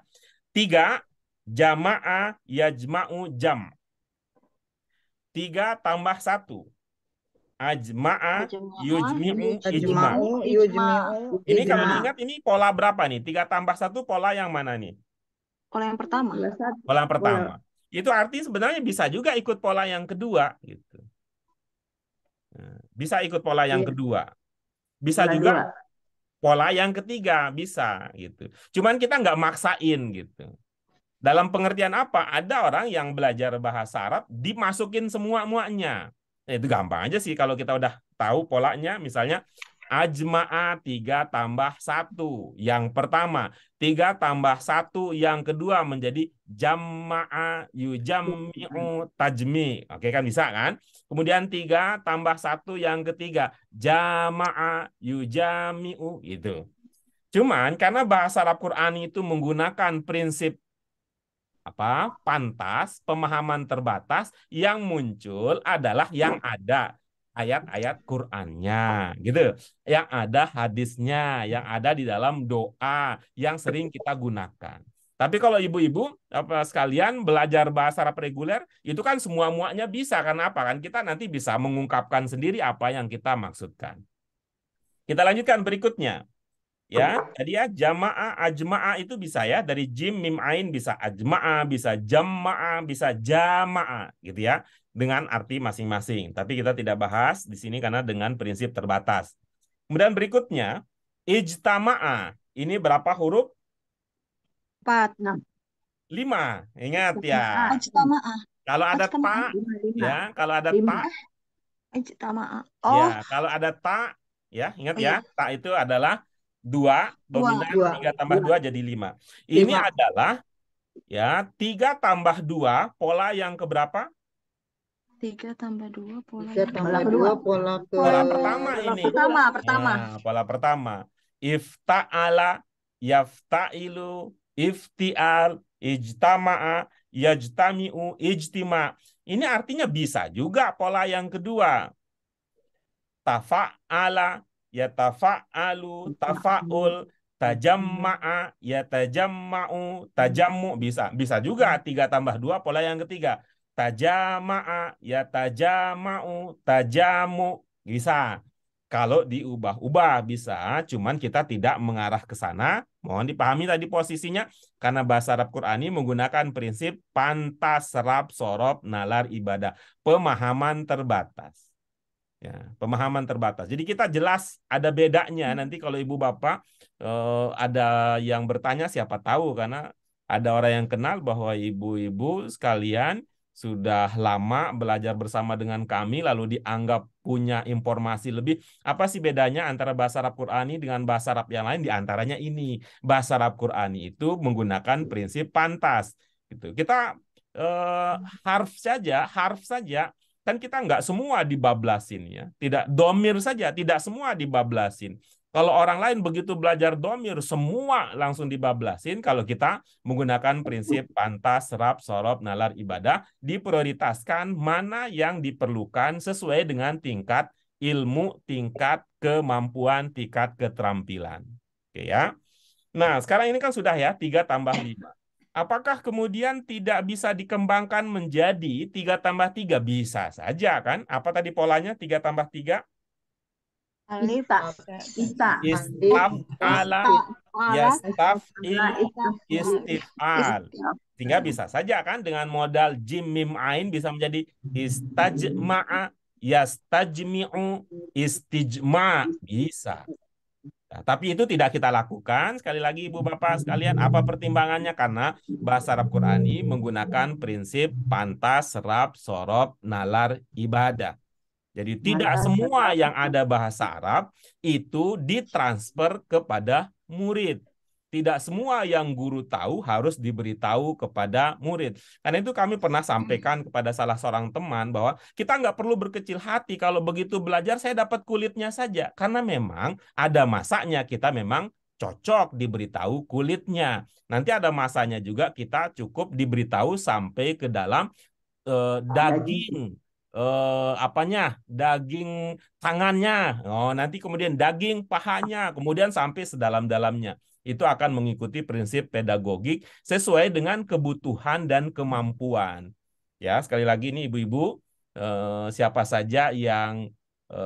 3, jama'a yajma'u jam. 3 tambah 1. Ajma'a yujmi'u ijma'. Ini kalau diingat ini pola berapa nih? 3 tambah 1 pola yang mana nih? Pola yang pertama. Pola yang pertama. Itu arti sebenarnya bisa juga ikut pola yang kedua gitu. Nah, bisa ikut pola yang kedua. Bisa juga pola yang ketiga, bisa gitu. Cuman kita nggak maksain gitu. Dalam pengertian apa? Ada orang yang belajar bahasa Arab dimasukin semua-muanya. Itu gampang aja sih kalau kita udah tahu polanya. Misalnya ajma'a 3 tambah 1 yang pertama, 3 tambah 1 yang kedua menjadi jama'a yujammi'u tajmi. Oke kan, bisa kan? Kemudian 3 tambah 1 yang ketiga, jama'a yujami'u gitu. Cuman karena bahasa Arab Qur'ani itu menggunakan prinsip pantas, pemahaman terbatas, yang muncul adalah yang ada ayat-ayat Qur'annya gitu. Yang ada hadisnya, yang ada di dalam doa yang sering kita gunakan. Tapi kalau ibu-ibu sekalian belajar bahasa Arab reguler, itu kan semua muanya bisa. Karena apa? Kan kita nanti bisa mengungkapkan sendiri apa yang kita maksudkan. Kita lanjutkan berikutnya. Ya, jadi ya jamaah, ajmaah itu bisa ya, dari jim, mim, ain bisa ajmaah, bisa jamaah, bisa jamaah gitu ya, dengan arti masing-masing. Tapi kita tidak bahas di sini karena dengan prinsip terbatas. Kemudian berikutnya, Ijtama'a. Ini berapa huruf? 4. 5. Ingat ya. Ijtama'ah. Kalau ada Ijtama'ah. ta, Lima. ya, kalau ada Lima. ta, Ijtama'ah. Oh, ya, kalau ada ta, ya, ingat oh ya, ya. ta itu adalah 2, 2. dominan, Dua. 3 tambah 2 jadi 5. Ini Lima. adalah, ya, 3 tambah 2, pola yang keberapa? 3 tambah 2 pola Tiga yang tambah kedua. dua pola ke Pola pertama pola ini. pertama. Nah, pola pertama. Ifta'ala, yafta'ilu, ifti'al, ijtama'a, yajtami'u, ijtima'. Ini artinya bisa juga pola yang kedua. Tafa'ala, yatafa'alu, tafa'ul, tajamma'a, yatajamma'u, tajammu. Bisa juga 3 tambah 2 pola yang ketiga. Tajama'a, yatajama'u, tajamu. Bisa. Kalau diubah-ubah bisa, cuman kita tidak mengarah ke sana. Mohon dipahami tadi posisinya, karena bahasa Arab Qur'ani menggunakan prinsip pantas, serap, sorop, nalar, ibadah. Pemahaman terbatas. Ya, pemahaman terbatas. Jadi kita jelas ada bedanya. Nanti kalau ibu bapak ada yang bertanya, siapa tahu, karena ada orang yang kenal bahwa ibu-ibu sekalian sudah lama belajar bersama dengan kami, lalu dianggap punya informasi lebih. Apa sih bedanya antara bahasa Arab Qur'ani dengan bahasa Arab yang lain? Di antaranya ini, bahasa Arab Qur'ani itu menggunakan prinsip pantas. Gitu. Kita harf saja. Kan kita nggak semua dibablasin ya. Tidak domir saja, tidak semua dibablasin. Kalau orang lain begitu belajar domir, semua langsung dibablasin. Kalau kita menggunakan prinsip pantas, serap, sorop, nalar, ibadah, diprioritaskan mana yang diperlukan sesuai dengan tingkat ilmu, tingkat kemampuan, tingkat keterampilan. Oke ya. Nah, sekarang ini kan sudah ya, 3 tambah 5. Apakah kemudian tidak bisa dikembangkan menjadi 3 tambah 3? Bisa saja kan? Apa tadi polanya 3 tambah 3? Alif. Ista. Istaf'ala, yastaf'ilu, istif'al. Istif'al. Sehingga bisa saja kan dengan modal jim, mim, ain bisa menjadi istajma'a, yastajmi'u, istijma'. Bisa. Nah, tapi itu tidak kita lakukan. Sekali lagi Ibu Bapak sekalian, apa pertimbangannya? Karena bahasa Arab Qur'ani menggunakan prinsip pantas, serap, sorop, nalar, ibadah. Jadi tidak semua yang ada bahasa Arab itu ditransfer kepada murid. Tidak semua yang guru tahu harus diberitahu kepada murid. Karena itu kami pernah sampaikan kepada salah seorang teman bahwa kita nggak perlu berkecil hati kalau begitu belajar saya dapat kulitnya saja. Karena memang ada masanya kita memang cocok diberitahu kulitnya. Nanti ada masanya juga kita cukup diberitahu sampai ke dalam daging daging tangannya, nanti kemudian daging pahanya, kemudian sampai sedalam-dalamnya. Itu akan mengikuti prinsip pedagogik sesuai dengan kebutuhan dan kemampuan. Ya, sekali lagi nih ibu-ibu, siapa saja yang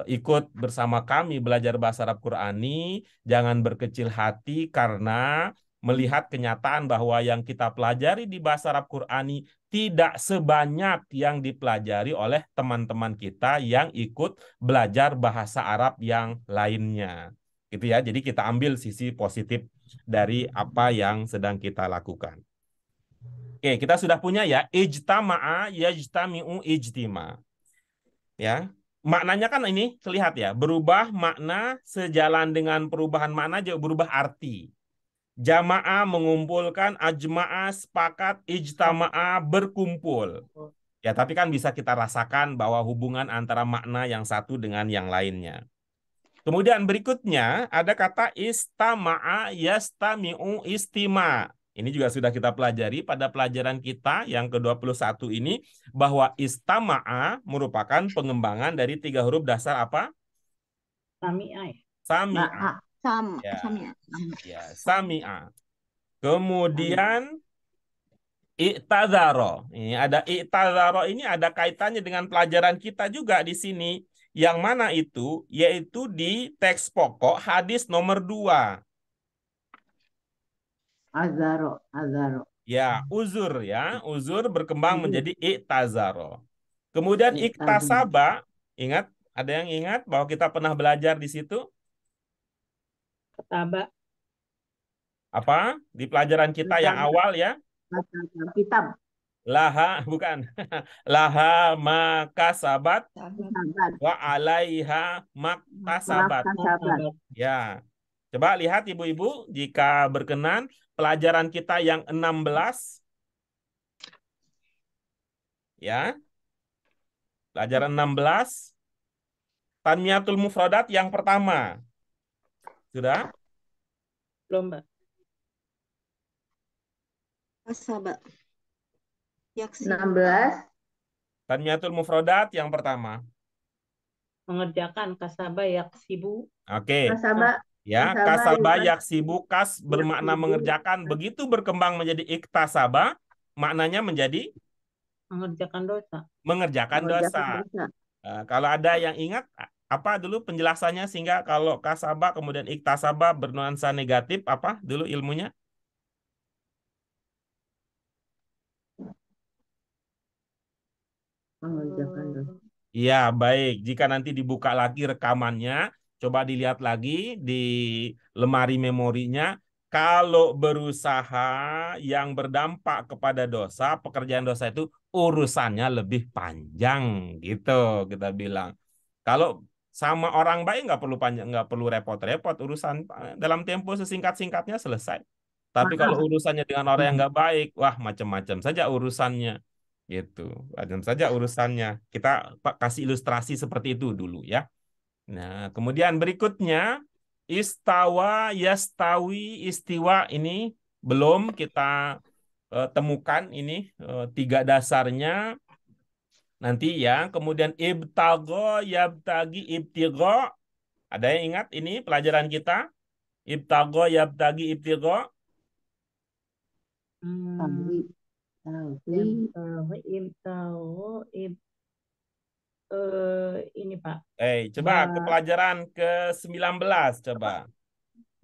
ikut bersama kami belajar bahasa Arab Qur'ani, jangan berkecil hati karena melihat kenyataan bahwa yang kita pelajari di bahasa Arab Qur'ani tidak sebanyak yang dipelajari oleh teman-teman kita yang ikut belajar bahasa Arab yang lainnya. Gitu ya. Jadi kita ambil sisi positif dari apa yang sedang kita lakukan. Oke, kita sudah punya ya, ijtama'a yajtami'u ijtima. Ya. Maknanya kan ini terlihat ya, berubah makna sejalan dengan perubahan makna juga berubah arti. Jamaah mengumpulkan, ajmaah sepakat, ijtamaah berkumpul. Ya, tapi kan bisa kita rasakan bahwa hubungan antara makna yang satu dengan yang lainnya. Kemudian berikutnya ada kata istama'a yastami'u istima'. Ini juga sudah kita pelajari pada pelajaran kita yang ke-21 ini, bahwa istama'a merupakan pengembangan dari 3 huruf dasar apa? Sami'ah. Sami'a. Ya. Ya, sami'a. Kemudian i'tadzaro. Ini ada i'tadzaro, ini ada kaitannya dengan pelajaran kita juga di sini. Yang mana itu? Yaitu di teks pokok hadis nomor 2. Azaro. Ya, uzur ya. Uzur berkembang menjadi i'tadzaro. Kemudian iktasaba. Ingat? Ada yang ingat bahwa kita pernah belajar di situ? Ketaba. Apa? Di pelajaran kita yang Kitab. awal ya. Kitab. Laha, bukan. Laha makasabat Sahabat. wa alaiha maktasabat. Sahabat. Ya. Coba lihat ibu-ibu, jika berkenan, pelajaran kita yang 16. Ya. Pelajaran 16. Tanmiyatul mufradat yang pertama. Sudah? Belum, Mbak. Kasaba. Yaksi. 16. Tanmiyatul mufradat yang pertama. Mengerjakan kasaba yaksibu. Oke. Kasaba. Ya, kasaba yaksibu, kas bermakna mengerjakan. Begitu berkembang menjadi iktasaba, maknanya menjadi Mengerjakan dosa. mengerjakan dosa. Kalau ada yang ingat, apa dulu penjelasannya sehingga kalau kasaba kemudian iktasaba bernuansa negatif, apa dulu ilmunya? Mengerjakan dosa. Iya, baik. Jika nanti dibuka lagi rekamannya, coba dilihat lagi di lemari memorinya. Kalau berusaha yang berdampak kepada dosa, pekerjaan dosa itu urusannya lebih panjang, gitu kita bilang. Kalau sama orang baik nggak perlu panjang, nggak perlu repot-repot urusan dalam tempo sesingkat-singkatnya selesai. Tapi kalau urusannya dengan orang yang nggak baik, wah macam-macam saja urusannya. Gitu. Macam saja urusannya. Kita kasih ilustrasi seperti itu dulu ya. Nah, kemudian berikutnya istawa, yastawi, istiwa ini belum kita temukan ini tiga dasarnya nanti ya. Kemudian ibtago, yabtagi, ibtigo. Ada yang ingat ini pelajaran kita? Ibtago, yabtagi, ibtigo. Ini Pak. Coba ke pelajaran ke-19 coba.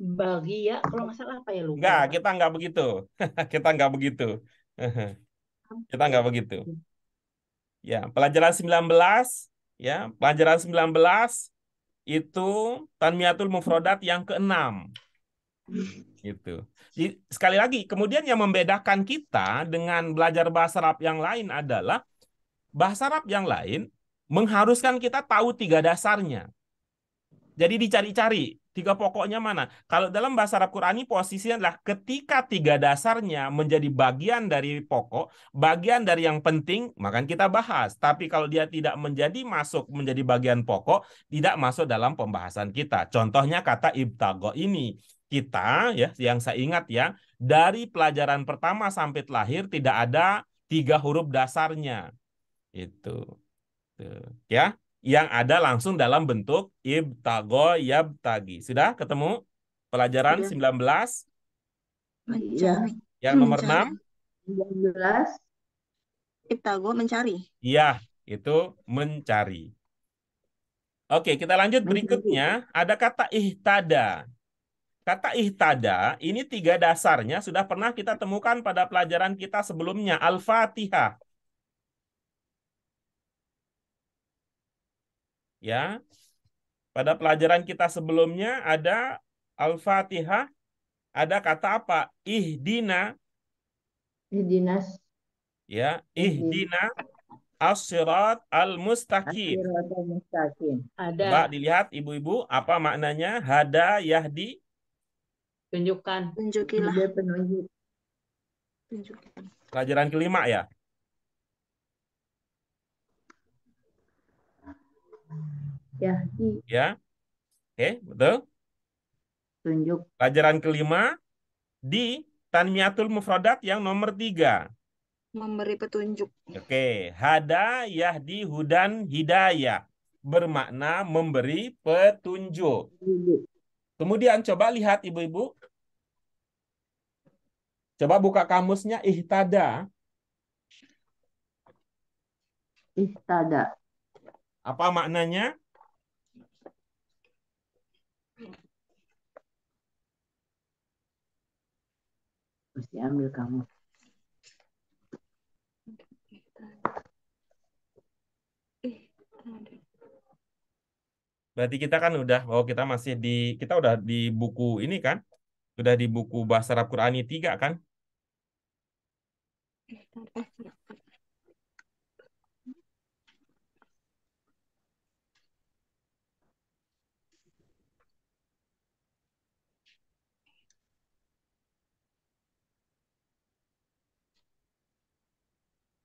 Bagi ya, kalau nggak salah apa ya, lupa. Enggak, ya, Pak. kita enggak begitu. Kita enggak begitu. Kita enggak begitu. Ya, pelajaran 19 ya, pelajaran 19 itu Tanmiyatul Mufradat yang ke-6. Gitu. Jadi, sekali lagi, kemudian yang membedakan kita dengan belajar bahasa Arab yang lain adalah bahasa Arab yang lain mengharuskan kita tahu tiga dasarnya. Jadi dicari-cari tiga pokoknya mana. Kalau dalam bahasa Arab Qurani posisinya adalah ketika tiga dasarnya menjadi bagian dari pokok, bagian dari yang penting, maka kita bahas. Tapi kalau dia tidak menjadi bagian pokok, tidak masuk dalam pembahasan kita. Contohnya kata ibtago ini. Kita ya, yang saya ingat ya, dari pelajaran pertama sampai terakhir tidak ada tiga huruf dasarnya. Itu. Tuh. Ya, yang ada langsung dalam bentuk ibtago yabtagi. Sudah ketemu pelajaran 19 Mencari. yang nomor 6? 19. Ibtago mencari. Iya, itu mencari. Oke, kita lanjut berikutnya. Ada kata ihtada. Kata ihtada, ini tiga dasarnya sudah pernah kita temukan pada pelajaran kita sebelumnya. Al-Fatihah. Ya, pada pelajaran kita sebelumnya ada Al-Fatihah. Ada kata apa? Ihdina. Dinas. Ya, ihdina as-sirat al-mustaqim. Ada. Coba dilihat ibu-ibu apa maknanya hada yahdi. Tunjukkan. Tunjukilah. Dia penunjuk. Tunjukkan. Pelajaran kelima ya. Yahdi. Ya. Oke, betul. Tunjuk. Pelajaran kelima di Tanmiyatul Mufradat yang nomor 3. Memberi petunjuk. Oke, hada yahdi hudan hidayah. Bermakna memberi petunjuk. Kemudian coba lihat ibu-ibu. Coba buka kamusnya ihtada. Ihtada. Apa maknanya? Mesti ambil kamu. Berarti kita kan udah, kita masih kita udah di buku ini kan? Udah di buku Bahasa Arab Qurani 3 kan?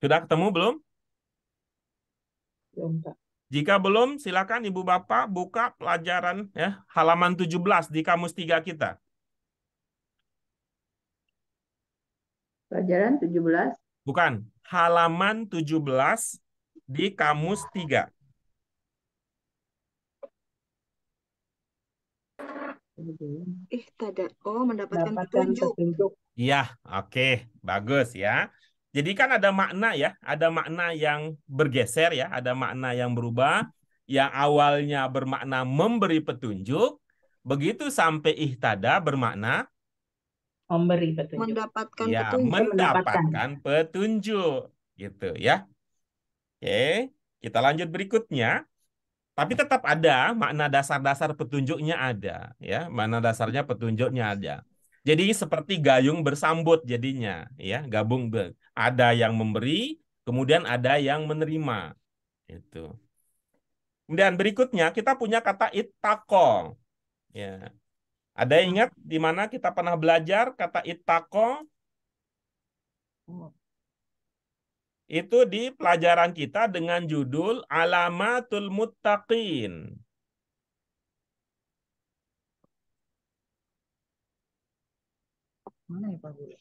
Sudah ketemu belum? Belum, Pak. Jika belum, silakan Ibu Bapak buka pelajaran ya, halaman 17 di Kamus 3 kita. Pelajaran 17. Bukan, halaman 17 di Kamus 3. Ihtada. Oh, mendapatkan Dapatkan petunjuk. petunjuk. Iya, oke, bagus ya. Jadi kan ada makna ya, ada makna yang bergeser ya, ada makna yang berubah. Yang awalnya bermakna memberi petunjuk, begitu sampai ihtada bermakna Memberi petunjuk. Mendapatkan ya petunjuk. mendapatkan petunjuk, gitu ya. Oke, kita lanjut berikutnya. Tapi tetap ada makna dasar-dasar petunjuknya ada, ya. Makna dasarnya petunjuknya ada. Jadi seperti gayung bersambut jadinya, ya. Ada yang memberi, kemudian ada yang menerima. Itu. Kemudian berikutnya kita punya kata ittaqo. Ya. Ada yang ingat di mana kita pernah belajar kata ittaqo? Itu di pelajaran kita dengan judul Alamatul Muttaqin. Mana ya Pak Guru?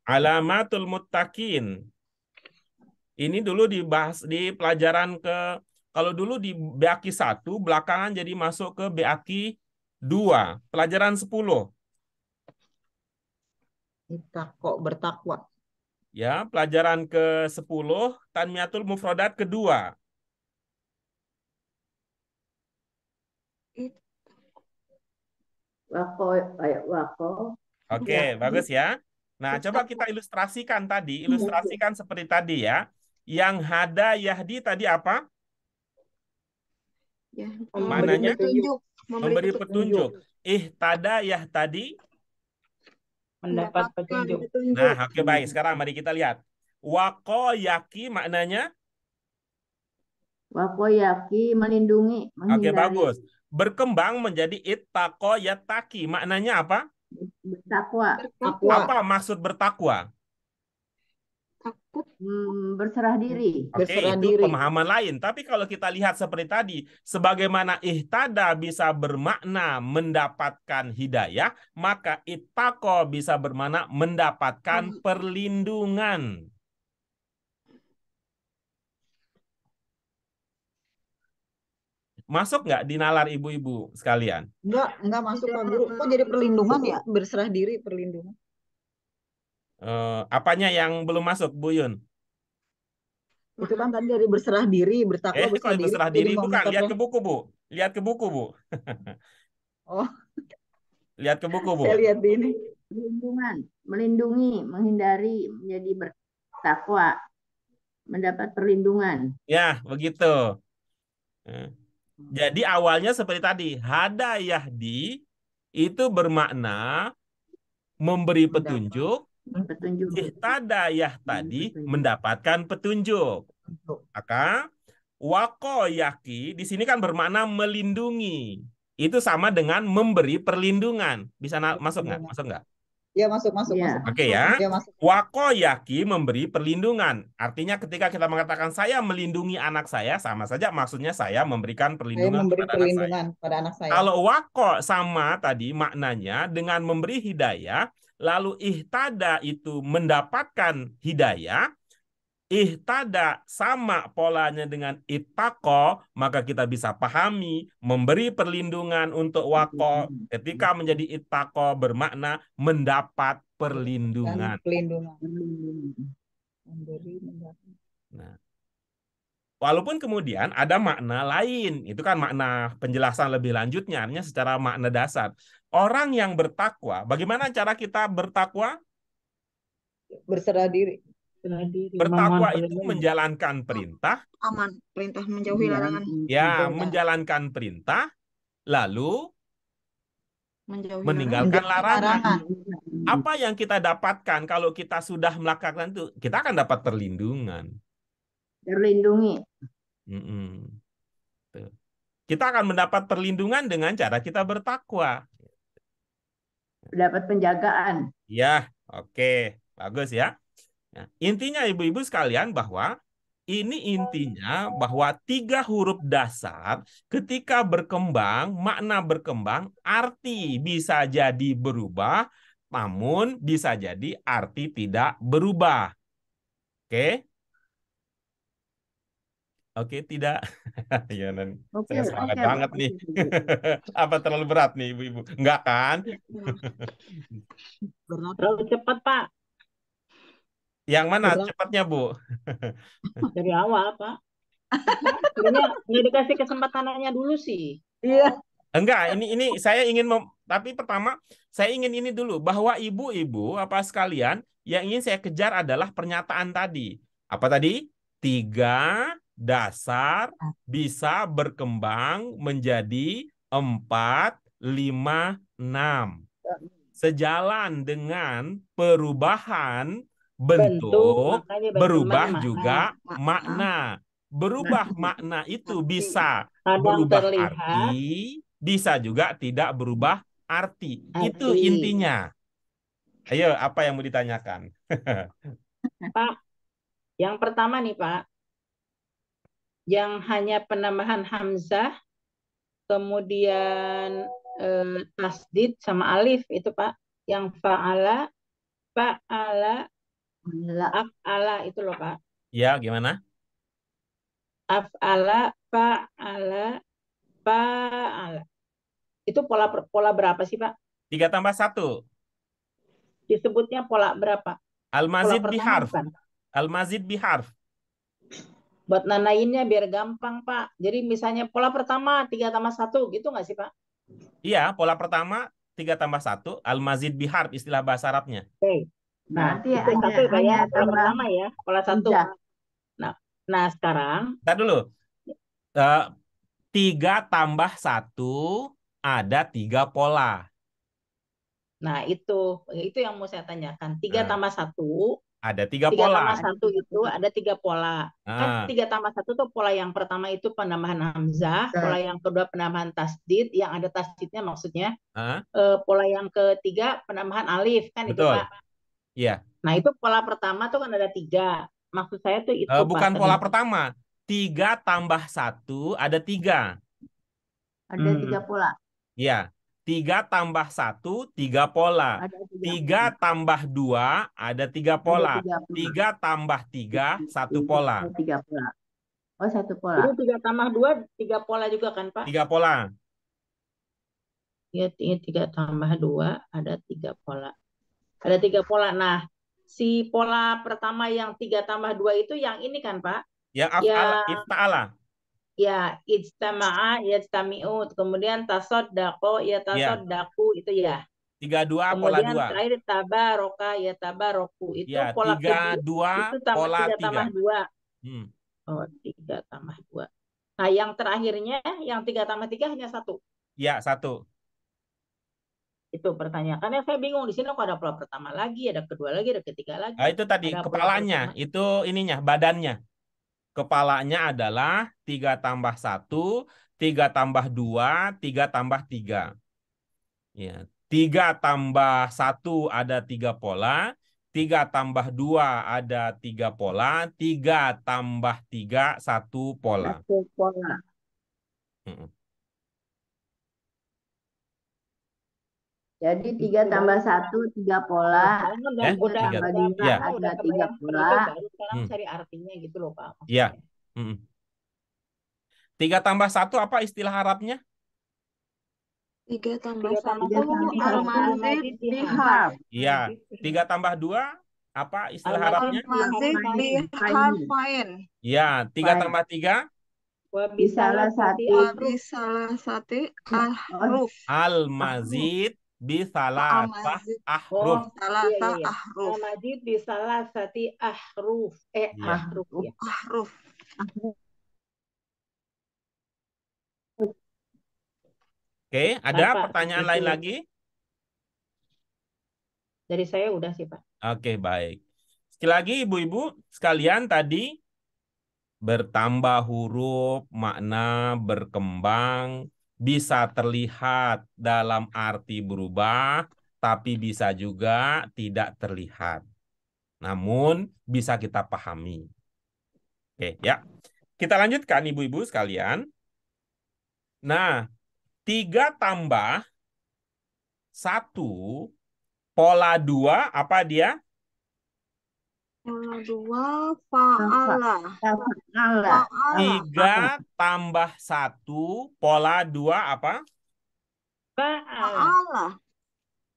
Alamatul Muttaqin. Ini dulu dibahas di pelajaran kalau dulu di BAKI 1, belakangan jadi masuk ke BAKI 2, pelajaran 10. Kita kok bertakwa. Ya, pelajaran ke-10, Tanmiyatul Mufradat kedua. Wako, ayat wako. Oke, Ya. bagus ya. Nah, coba kita ilustrasikan tadi. Ilustrasikan seperti tadi ya. Yang hada yahdi tadi apa? Ya, Mananya? petunjuk. Memberi petunjuk. Ihtada yah tadi. Mendapat petunjuk. Nah, oke baik. Sekarang mari kita lihat. Wako yaki maknanya? Wako yaki melindungi, menghindari. Oke, bagus. Berkembang menjadi ittaqo yattaqi. Maknanya apa? Bertakwa. Apa maksud bertakwa? Takut. Berserah diri. Oke, Berserah itu diri. pemahaman lain. Tapi kalau kita lihat seperti tadi, sebagaimana ihtada bisa bermakna mendapatkan hidayah, maka ittaqo bisa bermakna mendapatkan perlindungan. Masuk nggak di nalar ibu-ibu sekalian? Enggak masuk Pak Guru. Kok jadi perlindungan ya? Berserah diri perlindungan. Apanya yang belum masuk, Bu Yun? Itu kan tadi dari berserah diri, bertakwa Kalau berserah diri. berserah jadi diri bukan, meminta lihat ke buku, Bu. Lihat ke buku, Bu. Oh, Lihat ke buku, Bu. saya lihat di ini. Perlindungan, melindungi, menghindari, menjadi bertakwa, mendapat perlindungan. Ya, begitu. Jadi awalnya seperti tadi, hada yahdi itu bermakna memberi petunjuk, Petunjuk. ihtada tadi mendapatkan petunjuk. Maka wako yaki di sini kan bermakna melindungi. Itu sama dengan memberi perlindungan. Bisa masuk nggak? Masuk nggak? Ya masuk. Ya. Oke ya. Ya, masuk. Wako yaki memberi perlindungan. Artinya ketika kita mengatakan saya melindungi anak saya, sama saja maksudnya saya memberikan Saya perlindungan memberi kepada anak saya. perlindungan pada anak saya. Kalau wako sama tadi maknanya dengan memberi hidayah, lalu ihtada itu mendapatkan hidayah, ihtada sama polanya dengan ittaqo, maka kita bisa pahami memberi perlindungan untuk wako ketika menjadi ittaqo bermakna mendapat perlindungan. Dan perlindungan. Memberi, mendapat. Nah, walaupun kemudian ada makna lain, itu kan makna penjelasan lebih lanjutnya, artinya secara makna dasar. Orang yang bertakwa, bagaimana cara kita bertakwa? Berserah diri. Bela diri, Bertakwa memohon itu perlindungan. menjalankan perintah, Aman. Perintah menjauhi larangan. ya, menjalankan perintah, lalu Menjauhi larangan. meninggalkan Menjauhi larangan. larangan. Apa yang kita dapatkan kalau kita sudah melakukan itu? Kita akan dapat perlindungan. Terlindungi. Mm-mm. Tuh. Kita akan mendapat perlindungan dengan cara kita bertakwa. Dapat penjagaan. Ya, oke. Bagus ya. Nah, intinya ibu-ibu sekalian bahwa ini intinya bahwa 3 huruf dasar ketika berkembang, makna berkembang, arti bisa jadi berubah, namun bisa jadi arti tidak berubah. Oke? Oke, tidak. Ya, Oke, saya semangat oke, banget nih. Apa terlalu berat nih ibu-ibu? Enggak kan? Berat. Terlalu cepat, Pak. Yang mana Berat. cepatnya, Bu? Dari awal, Pak. Sebenarnya nggak dikasih kesempatan nanya dulu sih. Iya. Enggak, ini saya ingin tapi pertama saya ingin ini dulu bahwa ibu-ibu apa sekalian yang ingin saya kejar adalah pernyataan tadi. Apa tadi? 3 dasar bisa berkembang menjadi 4, 5, 6. Sejalan dengan perubahan bentuk, makanya berubah makna. juga makna. Berubah makna itu bisa Kadang berubah terlihat arti, bisa juga tidak berubah arti. Itu arti. intinya. Ayo, apa yang mau ditanyakan? Pak, yang pertama nih, Pak. Yang hanya penambahan hamzah, kemudian tasdid sama alif itu, Pak. Yang fa'ala, af'ala itu loh, Pak. Ya, gimana? Af'ala, fa'ala, itu pola berapa sih, Pak? 3 tambah 1. Disebutnya pola berapa? Al-mazid Pola pertama biharf. bukan? Al-mazid biharf. Buat nanainnya biar gampang, Pak. Jadi misalnya pola pertama 3 tambah 1 gitu nggak sih, Pak? Iya, pola pertama 3 tambah 1. Al-mazid biharf istilah bahasa Arabnya. Oke. Nah, Berarti itu satu Pak ya. Pola tambah pertama ya, pola 1. hamzah. Nah sekarang Ntar dulu. 3 tambah 1 ada 3 pola. nah itu yang mau saya tanyakan. 3 tambah 1, Ada 3 3 pola. tambah 1 itu ada 3 pola. Kan 3 tambah 1 tuh pola yang pertama itu penambahan hamzah, pola yang kedua penambahan tasdid, yang ada tasdidnya maksudnya. Pola yang ketiga penambahan alif kan itu, Betul. Pak. Iya. Nah itu pola pertama tuh kan ada 3. Maksud saya tuh itu Bukan Pak, pola tadi. pertama. 3 tambah 1 ada 3. Ada 3 pola. Iya. 3 tambah 1 3 pola. Ada 3 tambah 2 ada 3 pola. 3 tambah 3 1 pola. 3 pola. Oh, 1 pola. Jadi 3 tambah 2 3 pola juga kan, Pak? 3 pola. Ya, 3 tambah 2 ada 3 pola. Ada 3 pola. Nah, si pola pertama yang 3 tambah 2 itu yang ini kan, Pak? Yang af'ala, ifta'ala. Ya, ijtama'a, yajtami'u. Kemudian tasoddaqo, ya tasoddaku. Itu ya. 32 pola 2. Kemudian terakhir tabaroka, ya tabaroku. Itu Ya, pola 32 itu tambah pola 3 tambah 2. Oh, 3 tambah 2. Nah, yang terakhirnya, yang 3 tambah 3 hanya 1. Ya, 1. Itu pertanyaan. Karena saya bingung. Di sini kok ada pola pertama lagi, ada kedua lagi, ada ketiga lagi. Itu tadi ada kepalanya, itu ininya, badannya. Kepalanya adalah 3 tambah 1, 3 tambah 2, 3 tambah 3. Ya. 3 tambah 1 ada 3 pola, 3 tambah 2 ada 3 pola, 3 tambah 3 1 pola. 1 pola. Jadi 3 tambah 1 3 pola. 3 tambah 2 ada 3 pola. Baru sekarang cari artinya gitu loh, Pak. Iya. 3 tambah 1 apa istilah Arabnya? 3 tambah 1 al-mazid biharf. Iya. 3 tambah 2 apa istilah Arabnya? Al-mazid biharfain. Iya. 3 tambah 3? Bisalah satu al-huruf. Al-mazid bisalasah Mazid ahruf. Oh, iya, salasa iya, iya. ahruf. Al-Majid bisalah sati ahruf. Iya. Ahruf ya. Ahruf. Oke, ada Baik, Pak. pertanyaan Terima lain kasih. lagi? Dari saya udah sih, Pak. Oke, baik. Sekali lagi ibu-ibu sekalian tadi bertambah huruf, makna berkembang, bisa terlihat dalam arti berubah, tapi bisa juga tidak terlihat. Namun bisa kita pahami. Oke, ya. Kita lanjutkan ibu-ibu sekalian. Nah, 3 tambah 1, pola 2, apa dia? Pola 2 fa'ala. Fa'ala. Fa'ala. 3 tambah 1, pola 2, apa? Fa'ala.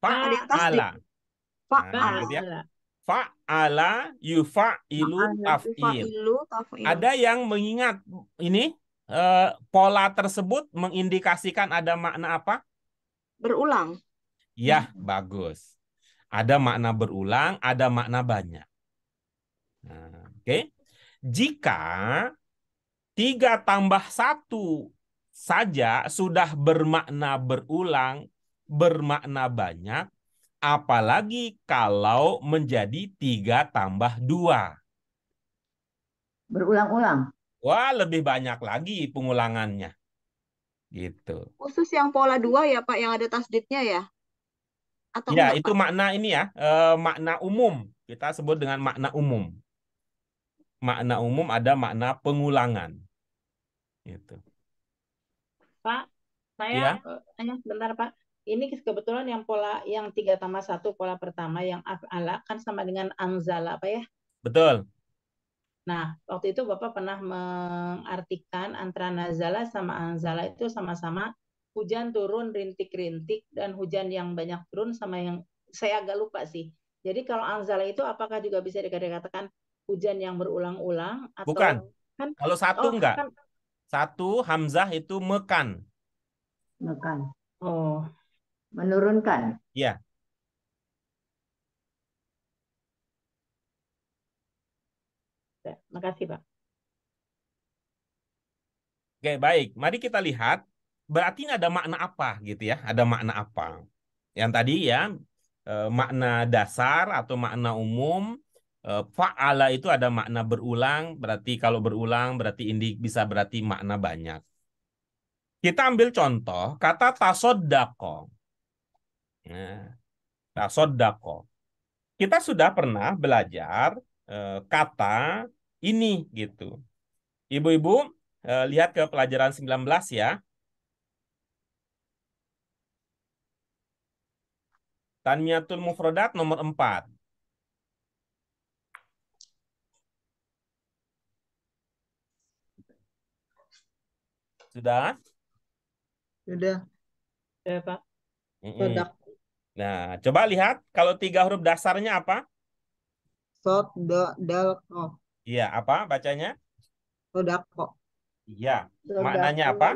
Fa'ala. Ada yang tasdid. Fa'ala. Nah, Fa'ala. gitu ya. Fa'ala. Fa'ala yufa'ilu taf'il. Yufa'ilu taf'il. Ada yang mengingat ini pola tersebut mengindikasikan ada makna apa? Berulang. Ya, bagus. Ada makna berulang, ada makna banyak. Nah, oke. Jika 3 tambah 1 saja sudah bermakna berulang, bermakna banyak, apalagi kalau menjadi 3 tambah 2. Berulang-ulang. Wah, lebih banyak lagi pengulangannya. Gitu. Khusus yang pola 2 ya Pak, yang ada tasdidnya ya? Atau Ya, enggak itu Pak? makna ini ya, makna umum. Kita sebut dengan makna umum. Makna umum ada makna pengulangan. Gitu. Pak, Ya, saya tanya sebentar, Pak. Ini kebetulan yang pola yang 3 tambah 1 pola pertama yang af'ala kan sama dengan anzala, Pak ya? betul. Nah, waktu itu Bapak pernah mengartikan antara nazala sama anzala itu sama-sama hujan turun rintik-rintik dan hujan yang banyak turun sama yang saya agak lupa sih. Jadi kalau anzala itu apakah juga bisa dikatakan hujan yang berulang-ulang Bukan. atau kan Kalau satu enggak. kan Satu hamzah itu mekan. Mekan. oh Menurunkan. Ya. ya, makasih Pak. Oke, baik. Mari kita lihat. Berarti ini ada makna apa gitu ya? Ada makna apa? Yang tadi ya, makna dasar atau makna umum. Fa'ala itu ada makna berulang. Berarti kalau berulang berarti ini bisa berarti makna banyak. Kita ambil contoh kata tasoddaqo. Nah, tasoddaqo. Kita sudah pernah belajar kata ini gitu. Ibu-ibu lihat ke pelajaran 19 ya. Tanmiyatul mufradat nomor 4. Sudah? Sudah. Ya, Pak. Sodak. Nah, coba lihat kalau 3 huruf dasarnya apa? Sod, do, dal, ko. Iya, apa bacanya? Sodako. Iya. Maknanya apa?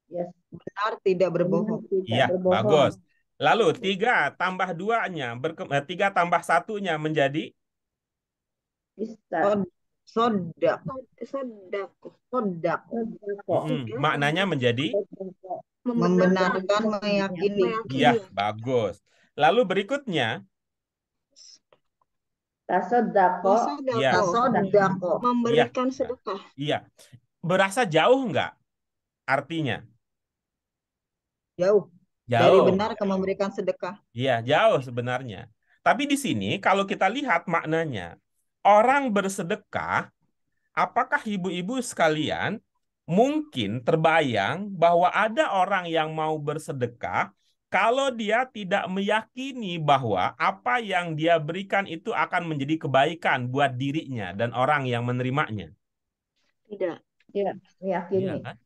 Yes. Benar tidak berbohong. Iya, bagus. Lalu 3 tambah 2-nya, 3 tambah 1-nya menjadi? Sodako. Sodako. Sodako. Maknanya menjadi? Membenarkan, meyakini. Iya, bagus. Lalu berikutnya? Tasodako. Iya. Tasodako. Memberikan sedekah. Iya. Berasa jauh nggak artinya? Jauh. Jauh. Dari benar ke memberikan sedekah. Iya, jauh sebenarnya. Tapi di sini kalau kita lihat maknanya, orang bersedekah, apakah ibu-ibu sekalian mungkin terbayang bahwa ada orang yang mau bersedekah kalau dia tidak meyakini bahwa apa yang dia berikan itu akan menjadi kebaikan buat dirinya dan orang yang menerimanya? Tidak. Iya, meyakini. Iya, kan?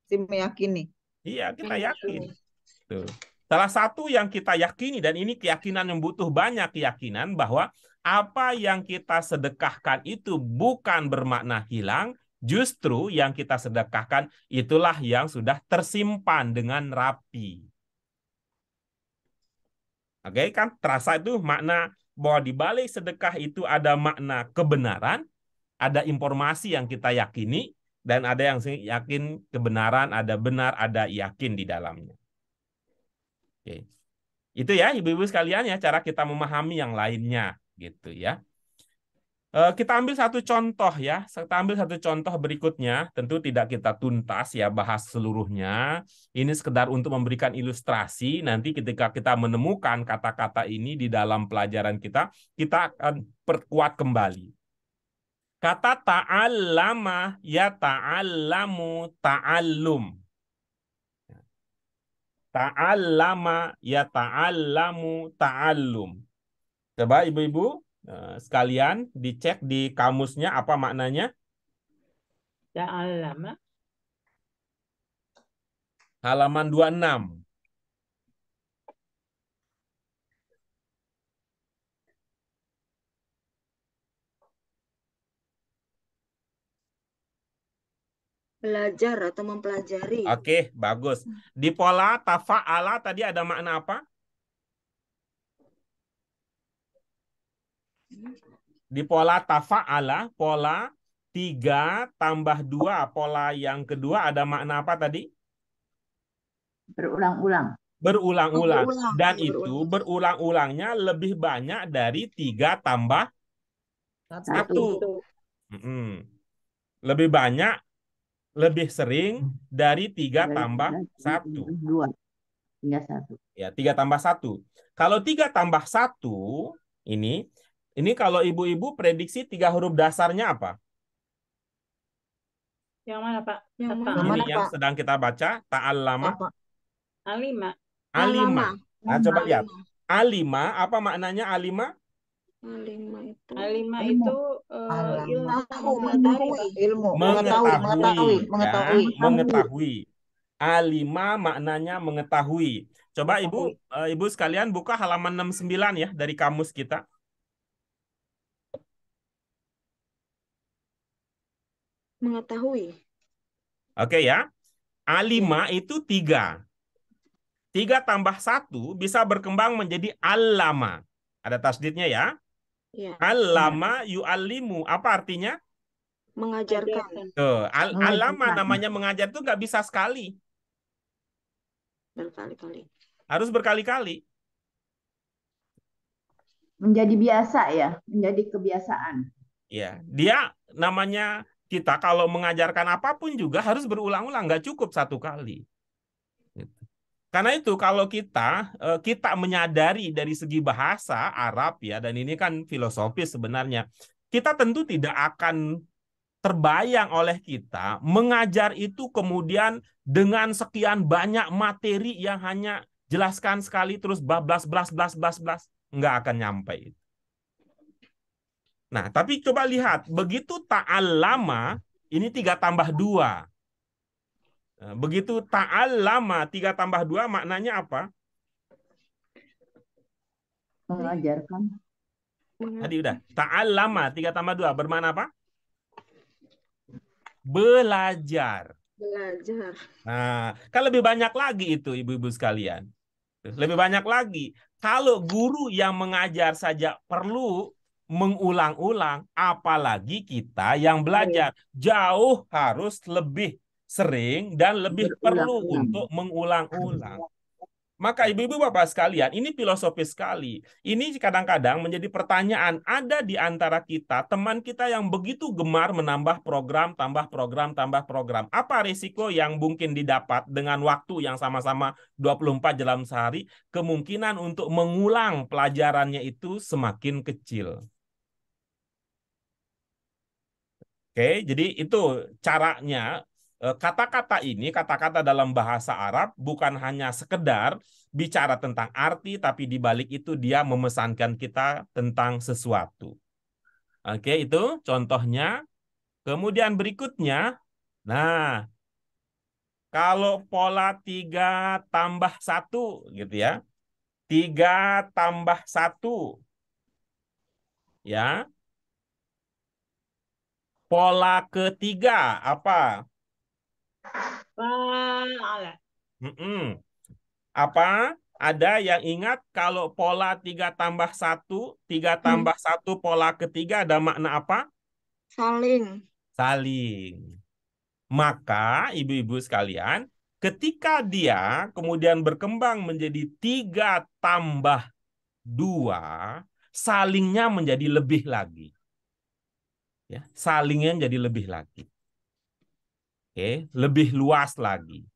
Si meyakini. Iya, kita yakin. Tuh. Salah satu yang kita yakini, dan ini keyakinan yang butuh banyak keyakinan, bahwa apa yang kita sedekahkan itu bukan bermakna hilang, justru yang kita sedekahkan itulah yang sudah tersimpan dengan rapi. Oke, kan terasa itu makna bahwa di balik sedekah itu ada makna kebenaran, ada informasi yang kita yakini, dan ada yang yakin kebenaran, ada benar, ada yakin di dalamnya. Oke. Itu ya ibu-ibu sekalian ya cara kita memahami yang lainnya gitu ya. Kita ambil satu contoh ya. Kita ambil satu contoh berikutnya. Tentu tidak kita tuntas ya bahas seluruhnya. Ini sekedar untuk memberikan ilustrasi. Nanti ketika kita menemukan kata-kata ini di dalam pelajaran kita akan perkuat kembali. Kata ta'allama ya ta'allamu ta'allum. Ta'allama ya ta'allamu ta'allum. Coba ibu-ibu sekalian dicek di kamusnya apa maknanya. Ta'allama. Halaman 26. Belajar atau mempelajari. Oke, bagus. Di pola tafa'ala tadi ada makna apa? Di pola tafa'ala, pola 3 tambah 2, pola yang kedua ada makna apa tadi? Berulang-ulang. Berulang-ulang. Berulang. Dan Ya, itu berulang-ulangnya lebih banyak dari 3 tambah 1. Lebih banyak, lebih sering dari 3 tambah 1. 2 hingga 1. Ya, 3 tambah 1. Kalau 3 tambah 1, ini kalau ibu-ibu prediksi 3 huruf dasarnya apa? Yang mana, Pak? Yang Apa? mana, Ini yang Pak? sedang kita baca, ta'allama. Apa? Alima. Alima. Nah, coba Alima. lihat. Alima, apa maknanya alima? Alima itu ilmu, mengetahui, ilmu, Mengetahui. Alima maknanya mengetahui. Coba ibu sekalian buka halaman 69 ya dari kamus kita. mengetahui. Oke ya. Alima itu 3. 3 tambah 1 bisa berkembang menjadi allama. Ada tasdidnya ya. Ya. Allama yu'allimu. Apa artinya? Mengajarkan. Tuh, allama namanya mengajar itu nggak bisa sekali. Berkali-kali. Harus berkali-kali. Menjadi biasa ya, menjadi kebiasaan. Ya, dia namanya kita kalau mengajarkan apapun juga harus berulang-ulang, nggak cukup 1 kali. Karena itu kalau kita menyadari dari segi bahasa Arab ya, dan ini kan filosofis sebenarnya, kita tentu tidak akan terbayang oleh kita mengajar itu kemudian dengan sekian banyak materi yang hanya jelaskan sekali terus bablas nggak akan nyampe. Nah, tapi coba lihat, begitu ta'allama ini 3 tambah 2. Begitu ta'allama 3 tambah 2 maknanya apa? Mengajarkan. Tadi udah. Ta'allama 3 tambah 2 bermakna apa? Belajar. Belajar. Nah, kan lebih banyak lagi itu ibu-ibu sekalian. Lebih banyak lagi. Kalau guru yang mengajar saja perlu mengulang-ulang, apalagi kita yang belajar. Jauh harus lebih sering dan lebih perlu untuk mengulang-ulang. Maka ibu-ibu bapak sekalian, ini filosofis sekali. Ini kadang-kadang menjadi pertanyaan, ada di antara kita, teman kita yang begitu gemar menambah program, tambah program, tambah program. Apa risiko yang mungkin didapat dengan waktu yang sama-sama 24 jam sehari? Kemungkinan untuk mengulang pelajarannya itu semakin kecil. Oke, jadi itu caranya. Kata-kata ini, kata-kata dalam bahasa Arab bukan hanya sekedar bicara tentang arti, tapi di balik itu dia memesankan kita tentang sesuatu. Oke, itu contohnya. Kemudian berikutnya, nah, kalau pola 3 tambah 1, gitu ya. 3 tambah 1. Ya. Pola ketiga, apa? Fa'ala. Apa? Ada yang ingat kalau pola 3+1, 3+1 pola ketiga ada makna apa? Saling. Saling. Maka ibu-ibu sekalian, ketika dia kemudian berkembang menjadi 3+2, salingnya menjadi lebih lagi. Ya, salingnya menjadi lebih lagi. Oke, lebih luas lagi.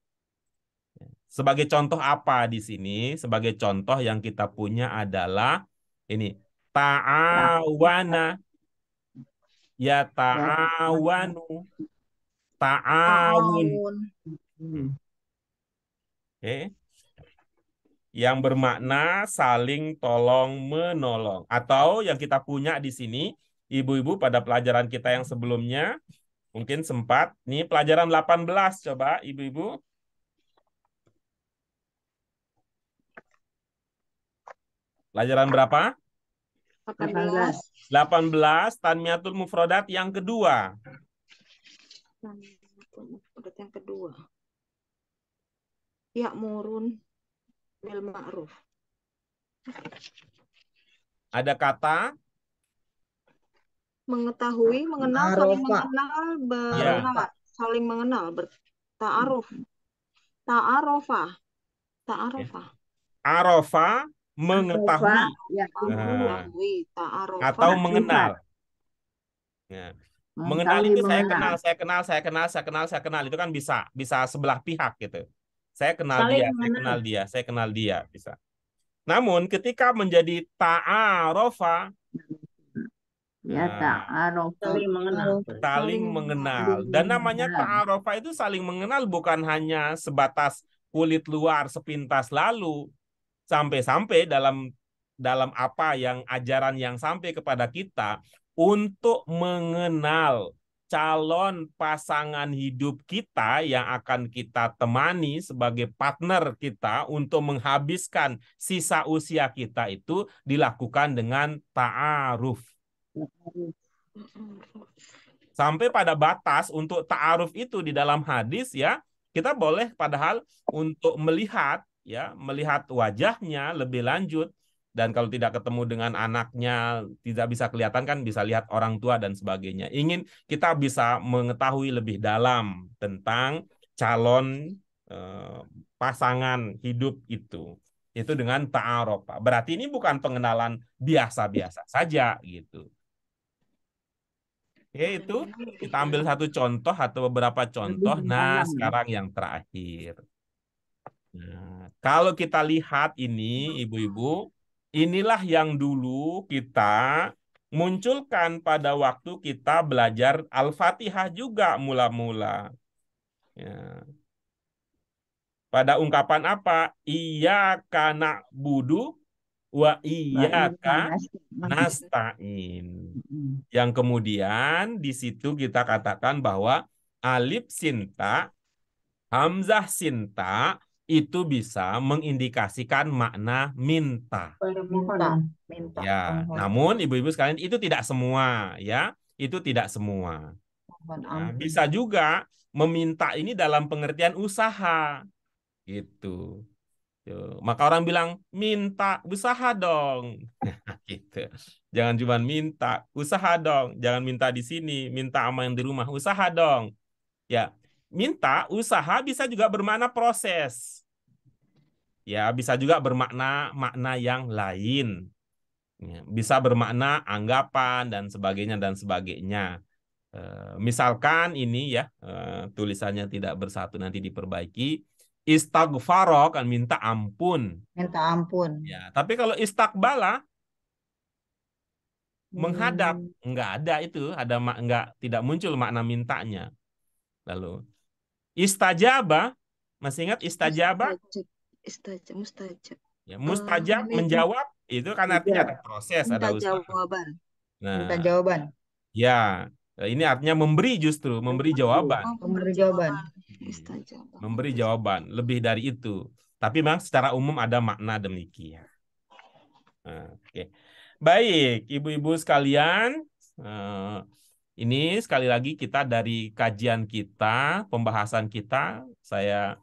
Sebagai contoh apa di sini? Sebagai contoh yang kita punya adalah ini, ta'awana, ya ta'awanu, ta'awun. Ta'awun. Oke. Yang bermakna saling tolong menolong. Atau yang kita punya di sini, ibu-ibu pada pelajaran kita yang sebelumnya, mungkin sempat, nih pelajaran 18, coba ibu-ibu. Pelajaran berapa? 18. 18, Tanmiyatul Mufrodat yang kedua. Udah yang kedua. Ya'murun bil ma'ruf. Ada kata Mengetahui, mengenal, saling Arofa. mengenal, Ya. saling mengenal, berta'aruf. Ta'arofa. Ta'arofa. Arofa, mengetahui. Ya, Mengetahui, ta'arofa. Atau mengenal. Ya. Mengenal Mengetahui, itu saya mengenal. kenal. Itu kan bisa sebelah pihak gitu. Saya kenal Saling dia, saya mengenal. kenal dia, saya kenal dia, bisa. Namun ketika menjadi ta'arofa, Ya, ta'aruf. Saling mengenal. saling mengenal. Dan namanya ta'arofa itu saling mengenal bukan hanya sebatas kulit luar, sepintas lalu. Sampai-sampai dalam apa yang ajaran yang sampai kepada kita untuk mengenal calon pasangan hidup kita yang akan kita temani sebagai partner kita untuk menghabiskan sisa usia kita itu dilakukan dengan ta'aruf. Sampai pada batas untuk ta'aruf itu di dalam hadis ya, kita boleh padahal untuk melihat wajahnya lebih lanjut, dan kalau tidak ketemu dengan anaknya tidak bisa kelihatan kan bisa lihat orang tua dan sebagainya. Kita bisa mengetahui lebih dalam tentang calon pasangan hidup itu dengan ta'aruf. Berarti ini bukan pengenalan biasa-biasa saja gitu. Oke, itu kita ambil satu contoh atau beberapa contoh. Nah, sekarang yang terakhir. Nah, kalau kita lihat ini, ibu-ibu, inilah yang dulu kita munculkan pada waktu kita belajar Al-Fatihah juga mula-mula. Ya. Pada ungkapan apa? Iyyaka na'budu wa iyyaka nasta'in. Yang kemudian di situ kita katakan bahwa alif sinta, hamzah sinta itu bisa mengindikasikan makna minta. Minta. Ya, namun ibu-ibu sekalian itu tidak semua ya, itu tidak semua. Ya, bisa juga meminta ini dalam pengertian usaha gitu. Maka orang bilang minta usaha dong. Gitu. Jangan cuma minta, usaha dong. Jangan minta di sini, minta sama yang di rumah, usaha dong. Ya, minta usaha bisa juga bermakna proses. Ya, bisa juga bermakna makna yang lain. Ya, bisa bermakna anggapan dan sebagainya. Misalkan ini ya, tulisannya tidak bersatu, nanti diperbaiki. Istaghfaro kan minta ampun. Minta ampun. Ya, tapi kalau istakbala menghadap, enggak ada itu, tidak muncul makna mintanya. Lalu istajaba, masih ingat istajaba? Mustajab. Ya, mustajab menjawab itu kan artinya ada proses, ada usaha. Jawaban. Minta Nah, jawaban. ya, ini artinya memberi, justru memberi jawaban. Memberi jawaban. Memberi jawaban, lebih dari itu. Tapi memang secara umum ada makna demikian. Oke. Baik, ibu-ibu sekalian, ini sekali lagi kita dari kajian kita, pembahasan kita, saya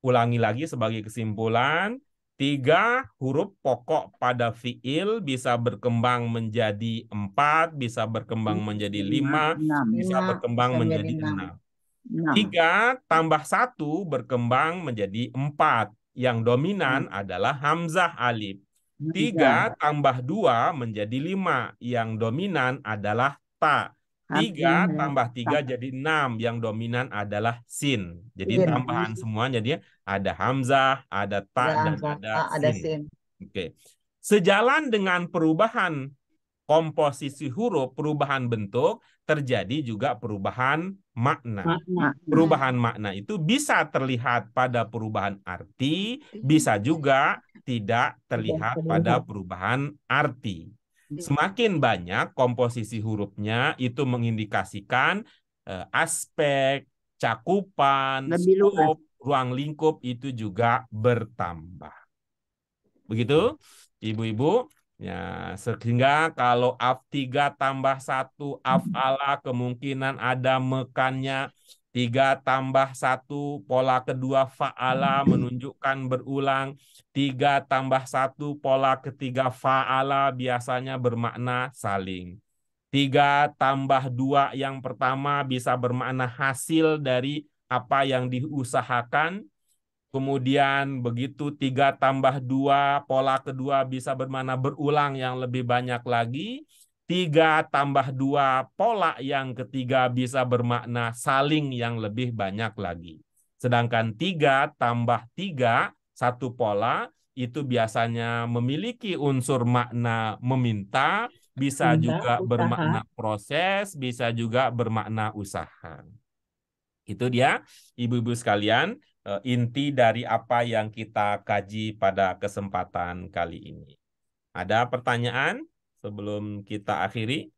ulangi lagi sebagai kesimpulan, 3 huruf pokok pada fiil bisa berkembang menjadi 4, bisa berkembang menjadi 5, 6. bisa berkembang menjadi 6. 3 tambah 1 berkembang menjadi 4. Yang dominan adalah hamzah alif. 3 tambah 2 menjadi 5. Yang dominan adalah ta. 3 tambah 3 jadi 6. Yang dominan adalah sin. Jadi tambahan semua jadi ada hamzah, ada ta, dan ada sin. Oke. Sejalan dengan perubahan komposisi huruf, perubahan bentuk, terjadi juga perubahan makna. Perubahan makna itu bisa terlihat pada perubahan arti, bisa juga tidak terlihat pada perubahan arti. Semakin banyak komposisi hurufnya, itu mengindikasikan aspek, cakupan, skop, ruang lingkup itu juga bertambah. Begitu, Ibu-ibu? Ya, sehingga kalau af 3 tambah 1 af'ala kemungkinan ada mekannya. 3 tambah 1 pola kedua fa'ala menunjukkan berulang. 3 tambah 1 pola ketiga fa'ala biasanya bermakna saling. 3 tambah 2 yang pertama bisa bermakna hasil dari apa yang diusahakan. Kemudian begitu 3 tambah 2, pola kedua bisa bermakna berulang yang lebih banyak lagi. 3 tambah 2, pola yang ketiga bisa bermakna saling yang lebih banyak lagi. Sedangkan 3 tambah 3, satu pola, itu biasanya memiliki unsur makna meminta, bisa juga bermakna proses, bisa juga bermakna usaha. Itu dia, ibu-ibu sekalian, inti dari apa yang kita kaji pada kesempatan kali ini. Ada pertanyaan sebelum kita akhiri?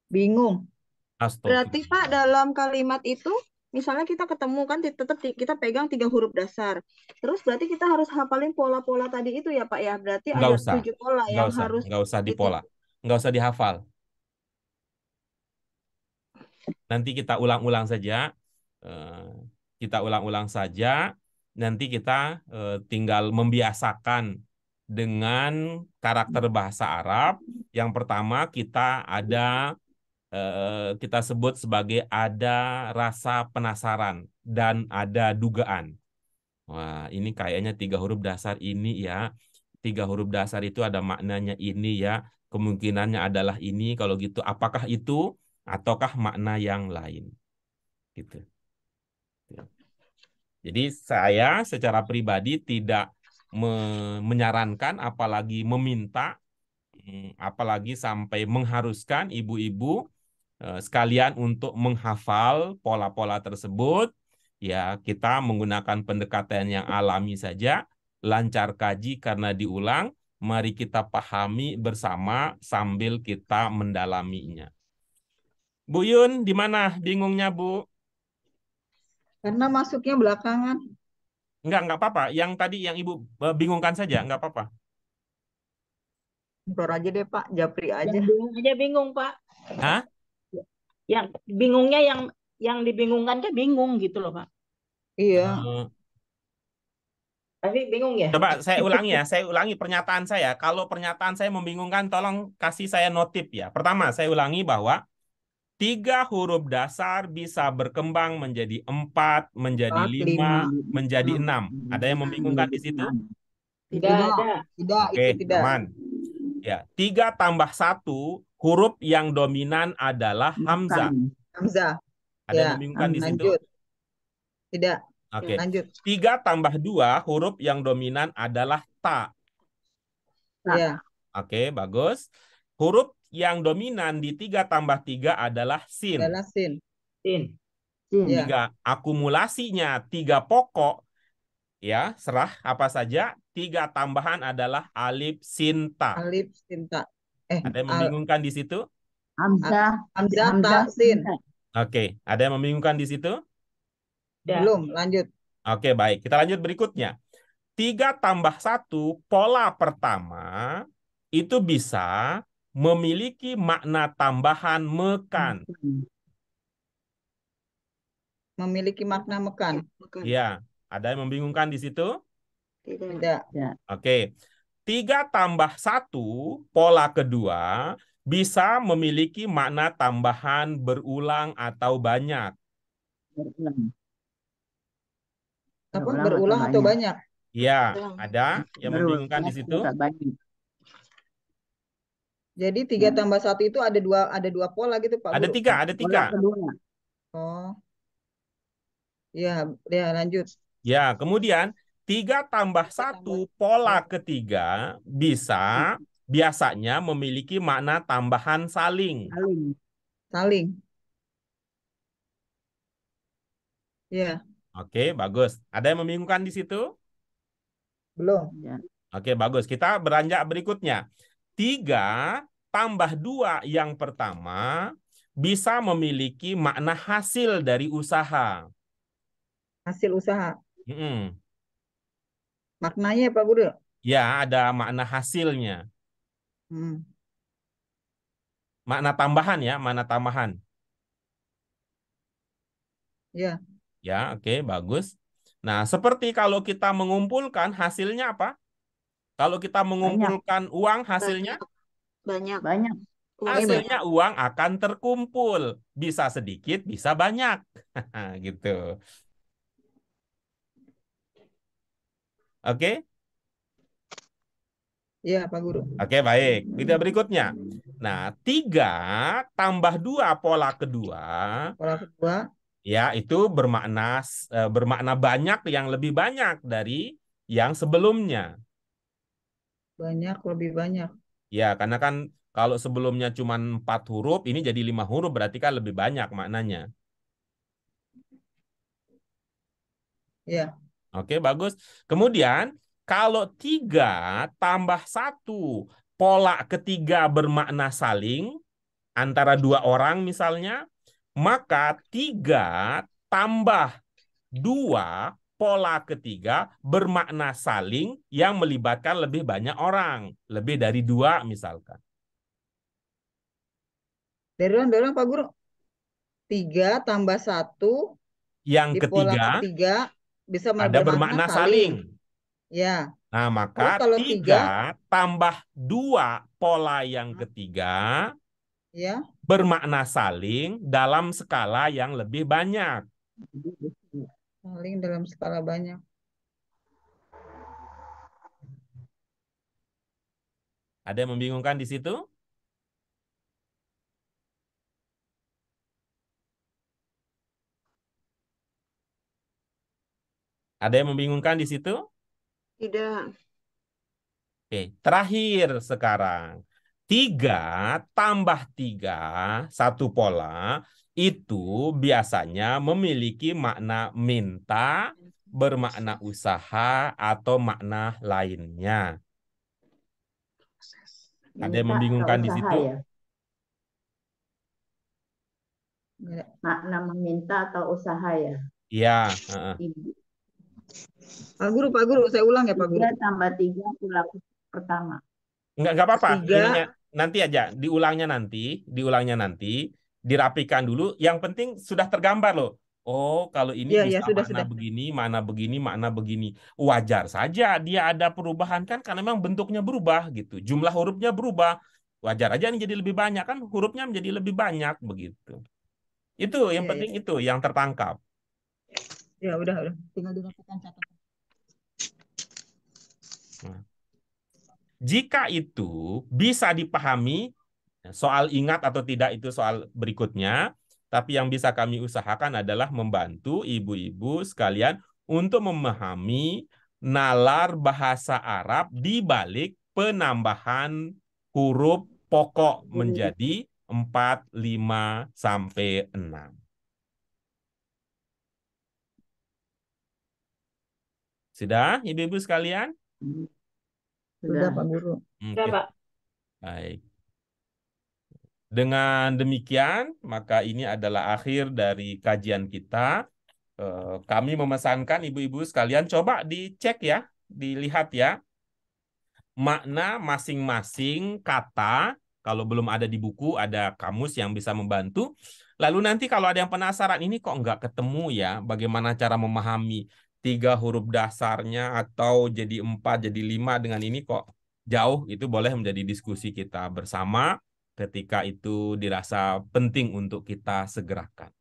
Bingung. Astagfirullah. Berarti Pak dalam kalimat itu, misalnya kita ketemu kan tetap kita pegang 3 huruf dasar. Terus berarti kita harus hafalin pola-pola tadi itu ya Pak ya. Berarti Nggak ada usah. 7 pola Nggak yang usah. harus Nggak usah itu. dipola. Nggak usah dihafal. Nanti kita ulang-ulang saja. Kita ulang-ulang saja. Nanti kita tinggal membiasakan dengan karakter bahasa Arab. Yang pertama kita ada kita sebut sebagai ada rasa penasaran dan ada dugaan. Wah, ini kayaknya 3 huruf dasar ini ya. 3 huruf dasar itu ada maknanya ini ya. Kemungkinannya adalah ini. Kalau gitu, apakah itu ataukah makna yang lain? Gitu. Jadi saya secara pribadi tidak menyarankan, apalagi meminta, apalagi sampai mengharuskan ibu-ibu sekalian untuk menghafal pola-pola tersebut. Ya, kita menggunakan pendekatan yang alami saja, lancar kaji karena diulang. Mari kita pahami bersama sambil kita mendalaminya. Bu Yun, di mana bingungnya, Bu? Karena masuknya belakangan. Enggak apa-apa. Yang tadi yang Ibu bingungkan saja, enggak apa-apa. Bro aja deh Pak, Japri aja. Yang bingung aja bingung Pak. Hah? Yang bingungnya yang dibingungkan kan bingung gitu loh Pak. Iya. Tapi bingung ya. Coba saya ulangi ya, saya ulangi pernyataan saya. Kalau pernyataan saya membingungkan, tolong kasih saya notif ya. Pertama, saya ulangi bahwa 3 huruf dasar bisa berkembang menjadi 4, menjadi 5, menjadi 6. Ada yang membingungkan di situ? Tidak ada. Tidak, Oke, itu tidak. aman. Ya, 3 tambah 1, huruf yang dominan adalah hamzah. Hamzah. Ada yang membingungkan di situ? Lanjut. Tidak. Oke. Lanjut. 3 tambah 2, huruf yang dominan adalah ta. Ya. Oke, bagus. Huruf yang dominan di 3 tambah 3 adalah sin. Adalah sin. Sin. Ya. 3 akumulasinya 3 pokok. Ya, serah apa saja. 3 tambahan adalah alif sin ta. Alif sin ta. Ada yang membingungkan di situ? Hamzah. Hamzah ta sin. Oke, ada yang membingungkan di situ? Belum, lanjut. Oke, baik. Kita lanjut berikutnya. 3 tambah 1, pola pertama itu bisa memiliki makna tambahan mekan. Memiliki makna mekan. Ya, ada yang membingungkan di situ? Tidak. Oke. 3 tambah 1, pola kedua, bisa memiliki makna tambahan berulang atau banyak. Berulang atau banyak? Ya, ada yang membingungkan di situ. Jadi 3 tambah 1 itu ada dua pola gitu Pak Ada Guru? 3, ada 3. Oh, ya lanjut. Ya, kemudian 3 tambah 1 pola ketiga bisa biasanya memiliki makna tambahan saling. Saling. Ya. Oke, bagus. Ada yang membingungkan di situ? Belum. Oke, bagus. Kita beranjak berikutnya. 3 tambah 2 yang pertama bisa memiliki makna hasil dari usaha. Hasil usaha. Hmm. Maknanya Pak Guru? Ya, ada makna hasilnya. Hmm. Makna tambahan ya, makna tambahan. Ya. Ya, oke, bagus. Nah, seperti kalau kita mengumpulkan hasilnya apa? Kalau kita mengumpulkan uang hasilnya? Banyak. Hasilnya uang akan terkumpul. Bisa sedikit, bisa banyak. Gitu. Oke? Ya, Pak Guru. Oke, baik. Video berikutnya. Nah, 3 tambah 2 pola kedua. Pola kedua. Ya, itu bermakna banyak yang lebih banyak dari yang sebelumnya. Banyak, lebih banyak. Ya, karena kan kalau sebelumnya cuma 4 huruf, ini jadi 5 huruf, berarti kan lebih banyak maknanya. Ya. Oke, bagus. Kemudian, kalau 3 tambah 1, pola ketiga bermakna saling, antara 2 orang misalnya, maka 3 tambah 2 pola ketiga bermakna saling yang melibatkan lebih banyak orang. Lebih dari 2 misalkan. Dari ulang Pak Guru. 3 tambah 1 Yang di pola ketiga bisa ada bermakna saling. Ya. Nah, maka kalau 3 tambah 2 pola yang ketiga ya bermakna saling dalam skala yang lebih banyak. Saling dalam skala banyak. Ada yang membingungkan di situ? Ada yang membingungkan di situ? Tidak. Oke, terakhir sekarang. 3 tambah 3, 1 pola, itu biasanya memiliki makna minta, bermakna usaha, atau makna lainnya. Ada yang membingungkan di situ? Makna meminta atau usaha ya? Iya. Pak Guru, saya ulang ya Pak Guru. 3 tambah 3 pola pertama. Enggak apa-apa. Ininya nanti aja, diulangnya nanti, dirapikan dulu. Yang penting sudah tergambar loh. Oh, kalau ini bisa makna begini, makna begini, makna begini. Wajar saja dia ada perubahan kan karena memang bentuknya berubah gitu. Jumlah hurufnya berubah. Wajar aja ini jadi lebih banyak kan, hurufnya menjadi lebih banyak begitu. Itu yang penting itu yang tertangkap. Ya, udah. Tinggal dirapikan catatan. Nah. Jika itu bisa dipahami, soal ingat atau tidak itu soal berikutnya, tapi yang bisa kami usahakan adalah membantu ibu-ibu sekalian untuk memahami nalar bahasa Arab di balik penambahan huruf pokok menjadi 4, 5, sampai 6. Sudah, ibu-ibu sekalian? Sudah, Pak Guru. Sudah, Pak. Baik. Dengan demikian, maka ini adalah akhir dari kajian kita. Kami memesankan ibu-ibu sekalian, coba dicek ya, dilihat ya. Makna masing-masing kata, kalau belum ada di buku, ada kamus yang bisa membantu. Lalu nanti kalau ada yang penasaran, ini kok nggak ketemu ya, bagaimana cara memahami 3 huruf dasarnya atau jadi 4, jadi 5 dengan ini kok jauh, itu boleh menjadi diskusi kita bersama ketika itu dirasa penting untuk kita segerakan.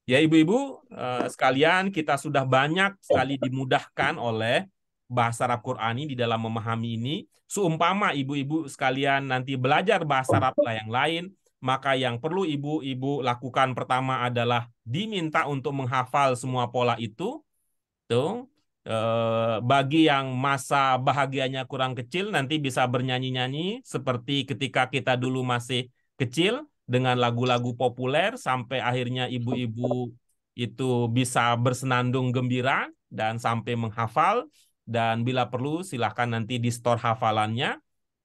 Ya ibu-ibu sekalian, kita sudah banyak sekali dimudahkan oleh bahasa Arab Qur'ani di dalam memahami ini. Seumpama ibu-ibu sekalian nanti belajar bahasa Arab yang lain, maka yang perlu ibu-ibu lakukan pertama adalah diminta untuk menghafal semua pola itu. Tuh. Bagi yang masa bahagianya kurang kecil, nanti bisa bernyanyi-nyanyi seperti ketika kita dulu masih kecil dengan lagu-lagu populer sampai akhirnya ibu-ibu itu bisa bersenandung gembira dan sampai menghafal, dan bila perlu silahkan nanti di store hafalannya.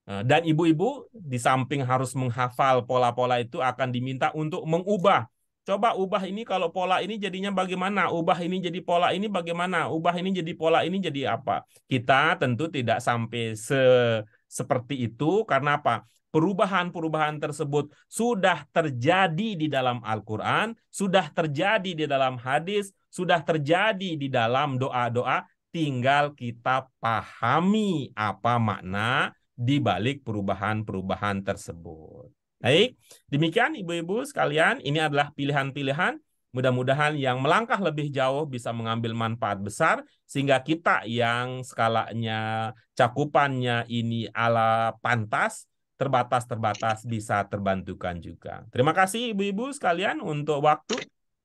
Dan ibu-ibu di samping harus menghafal pola-pola itu akan diminta untuk mengubah. Coba ubah ini, kalau pola ini jadinya bagaimana? Ubah ini jadi pola ini bagaimana? Ubah ini jadi pola ini jadi apa? Kita tentu tidak sampai seperti itu, karena apa? Perubahan-perubahan tersebut sudah terjadi di dalam Al-Quran, sudah terjadi di dalam hadis, sudah terjadi di dalam doa-doa, tinggal kita pahami apa makna di balik perubahan-perubahan tersebut. Baik, demikian ibu-ibu sekalian, ini adalah pilihan-pilihan. Mudah-mudahan yang melangkah lebih jauh bisa mengambil manfaat besar, sehingga kita yang skalanya, cakupannya ini ala pantas, terbatas-terbatas bisa terbantukan juga. Terima kasih ibu-ibu sekalian untuk waktu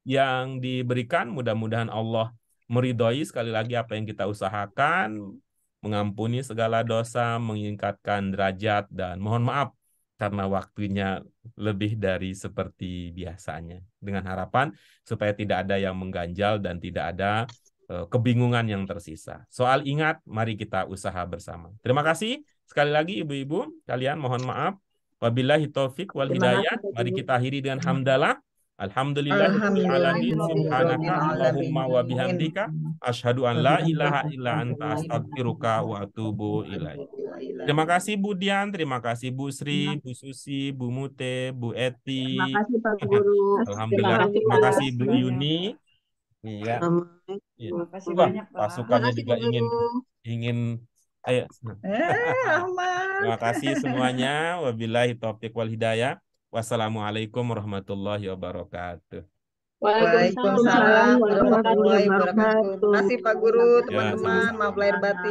yang diberikan. Mudah-mudahan Allah meridhoi sekali lagi apa yang kita usahakan, mengampuni segala dosa, meningkatkan derajat, dan mohon maaf karena waktunya lebih dari seperti biasanya. Dengan harapan supaya tidak ada yang mengganjal dan tidak ada kebingungan yang tersisa. Soal ingat, mari kita usaha bersama. Terima kasih sekali lagi ibu-ibu. Kalian mohon maaf. Wabillahi taufik wal hidayah. Mari kita akhiri dengan hamdalah. Alhamdulillahirabbil alamin, subhanaka Allahumma wa bihamdika asyhadu an la ilaha illa anta astaghfiruka wa atubu ilaik. Terima kasih Bu Dian, terima kasih Bu Sri, Bu Susi, Bu Mute, Bu Eti. Terima kasih Pak Guru. Alhamdulillah, terima kasih Bu Yuni. Iya. Terima kasih banyak Pak. Pasukannya juga ingin ayo. Terima kasih semuanya. Wabillahi taufiq wal hidayah. Wassalamualaikum warahmatullahi wabarakatuh. Waalaikumsalam warahmatullahi wabarakatuh. Terima kasih Pak Guru, teman-teman. Maaf lahir batin.